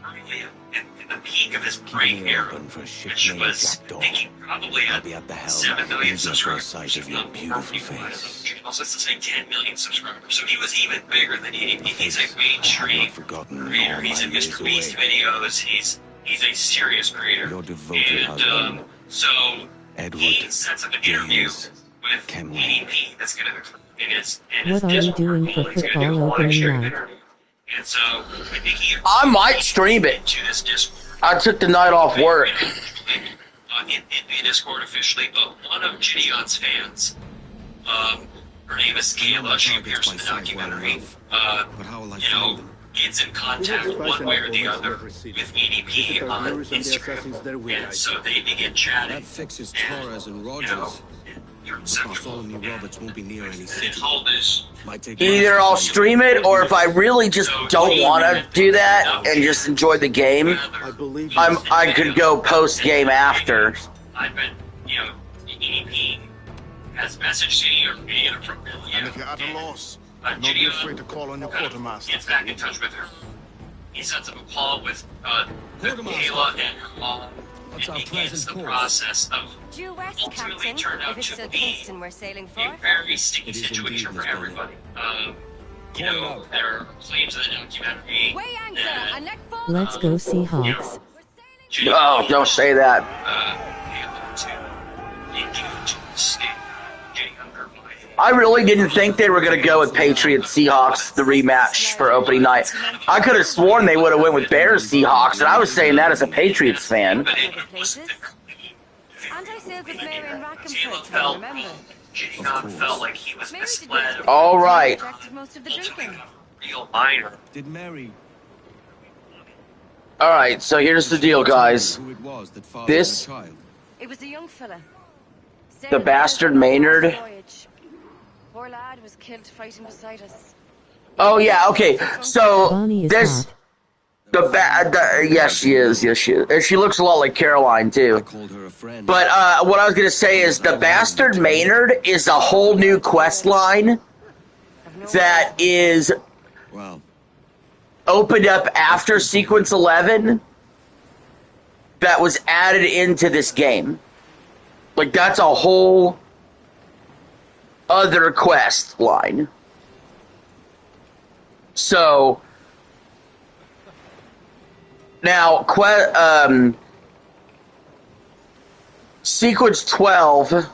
really in the peak of his brain era, which was thinking probably I'll at be at the helm, 7 million eager for a subscribers. sight of your beautiful face. Also, it's to say 10 million subscribers. So he was even bigger than EDP. He's a mainstream creator. He's in Mr. Beast videos. He's a serious creator. Your devoted And husband, so he sets up an interview with EDP that's going to. What are you doing for football opening night? And so I think he I might stream it. to this Discord. I took the night off work. In the Discord officially, but one of Gideon's fans, her name is Kayla, she appears in the documentary, you know, gets in contact one way or the other with EDP on Instagram, and so they begin chatting. That fixes Torres and Rogers. Bartholomew Roberts won't be near any city. Might take Either I'll stream it, or if I really just don't want to do that and just enjoy the game, I could go post game after. I've been, you know, EDP has messaged Gideon from And if you're at a loss, Gideon don't be afraid to call on your quartermaster. gets back in touch with her. He sets up a call with Kayla and her mom. What's our begins present the course? process of Due west, ultimately Captain. turned out If it's to still be Kingston we're sailing for. a very sticky It is situation indeed, for Miss everybody. You know, there are claims in the documentary Weigh anchor that and neck forward. Let's go Seahawks. Oh, don't say that. I really didn't think they were going to go with Patriots Seahawks, the rematch for opening night. I could have sworn they would have went with Bears Seahawks, and I was saying that as a Patriots fan. Places. And I sailed with Mary and Rackham for a time, remember? Gideon felt like he was misled. All right. Rejected most of the drinking. Real minor. Did Mary All right, so here's the deal, guys. who it was that fathered This- the child? It was a young fella. The bastard Maynard. Poor lad was killed fighting beside us. Oh, yeah, okay. So, Bonnie is this... hot. Yes, she is. Yes, she is. And she looks a lot like Caroline, too. Called her a friend. But what I was going to say is the Bastard Maynard is a whole new quest line that is Well, opened up after Sequence 11 that was added into this game. Like, that's a whole other quest line. So, now, Sequence 12,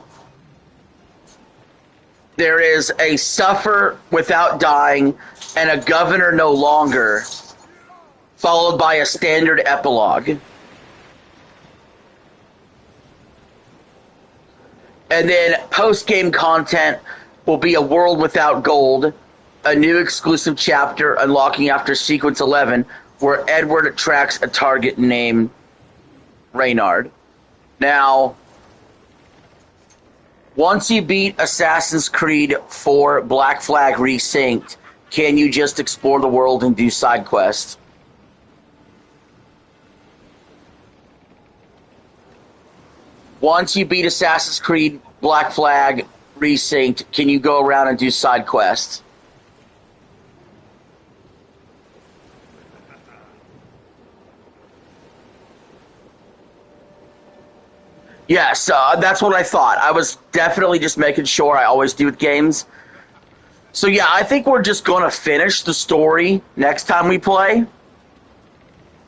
there is a suffer without dying and a governor no longer, followed by a standard epilogue. And then post-game content will be a world without gold, a new exclusive chapter unlocking after sequence 11, where Edward tracks a target named Reynard. Now, once you beat Assassin's Creed 4 Black Flag Resynced, can you just explore the world and do side quests? Once you beat Assassin's Creed Black Flag Resynced, can you go around and do side quests? Yes, that's what I thought. I was definitely just making sure. I always do with games. So yeah, I think we're just going to finish the story next time we play.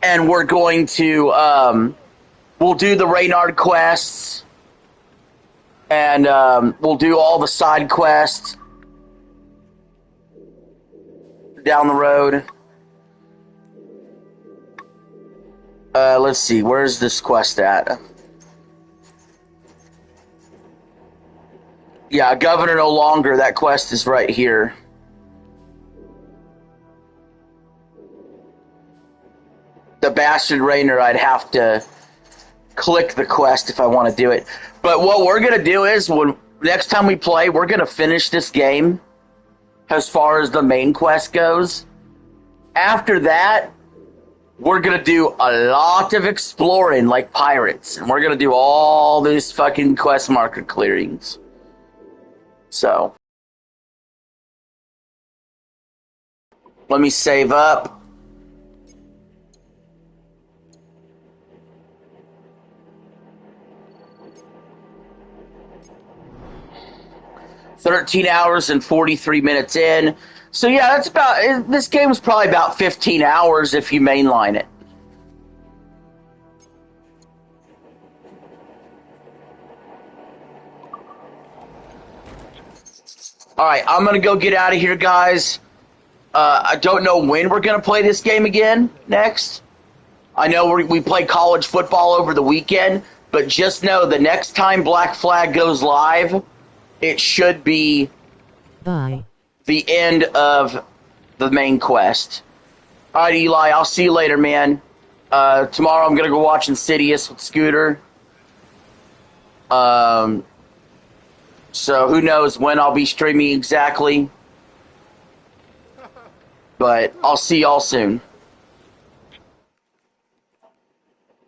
And we're going to, we'll do the Reynard quests. And we'll do all the side quests down the road. Let's see, where's this quest at? Yeah, Governor no longer. That quest is right here. The Bastard Rainer, I'd have to click the quest if I want to do it. But what we're going to do is, when next time we play, we're going to finish this game as far as the main quest goes. After that, we're going to do a lot of exploring like pirates. And we're going to do all these fucking quest marker clearings. So, let me save up. $13 hours and 43 minutes in. So yeah, that's about, this game is probably about 15 hours if you mainline it. Alright, I'm going to go get out of here, guys. I don't know when we're going to play this game again next. I know we play college football over the weekend, but just know the next time Black Flag goes live, it should be the end of the main quest. Alright, Eli, I'll see you later, man. Tomorrow I'm going to go watch Insidious with Scooter. So who knows when I'll be streaming exactly. But I'll see y'all soon.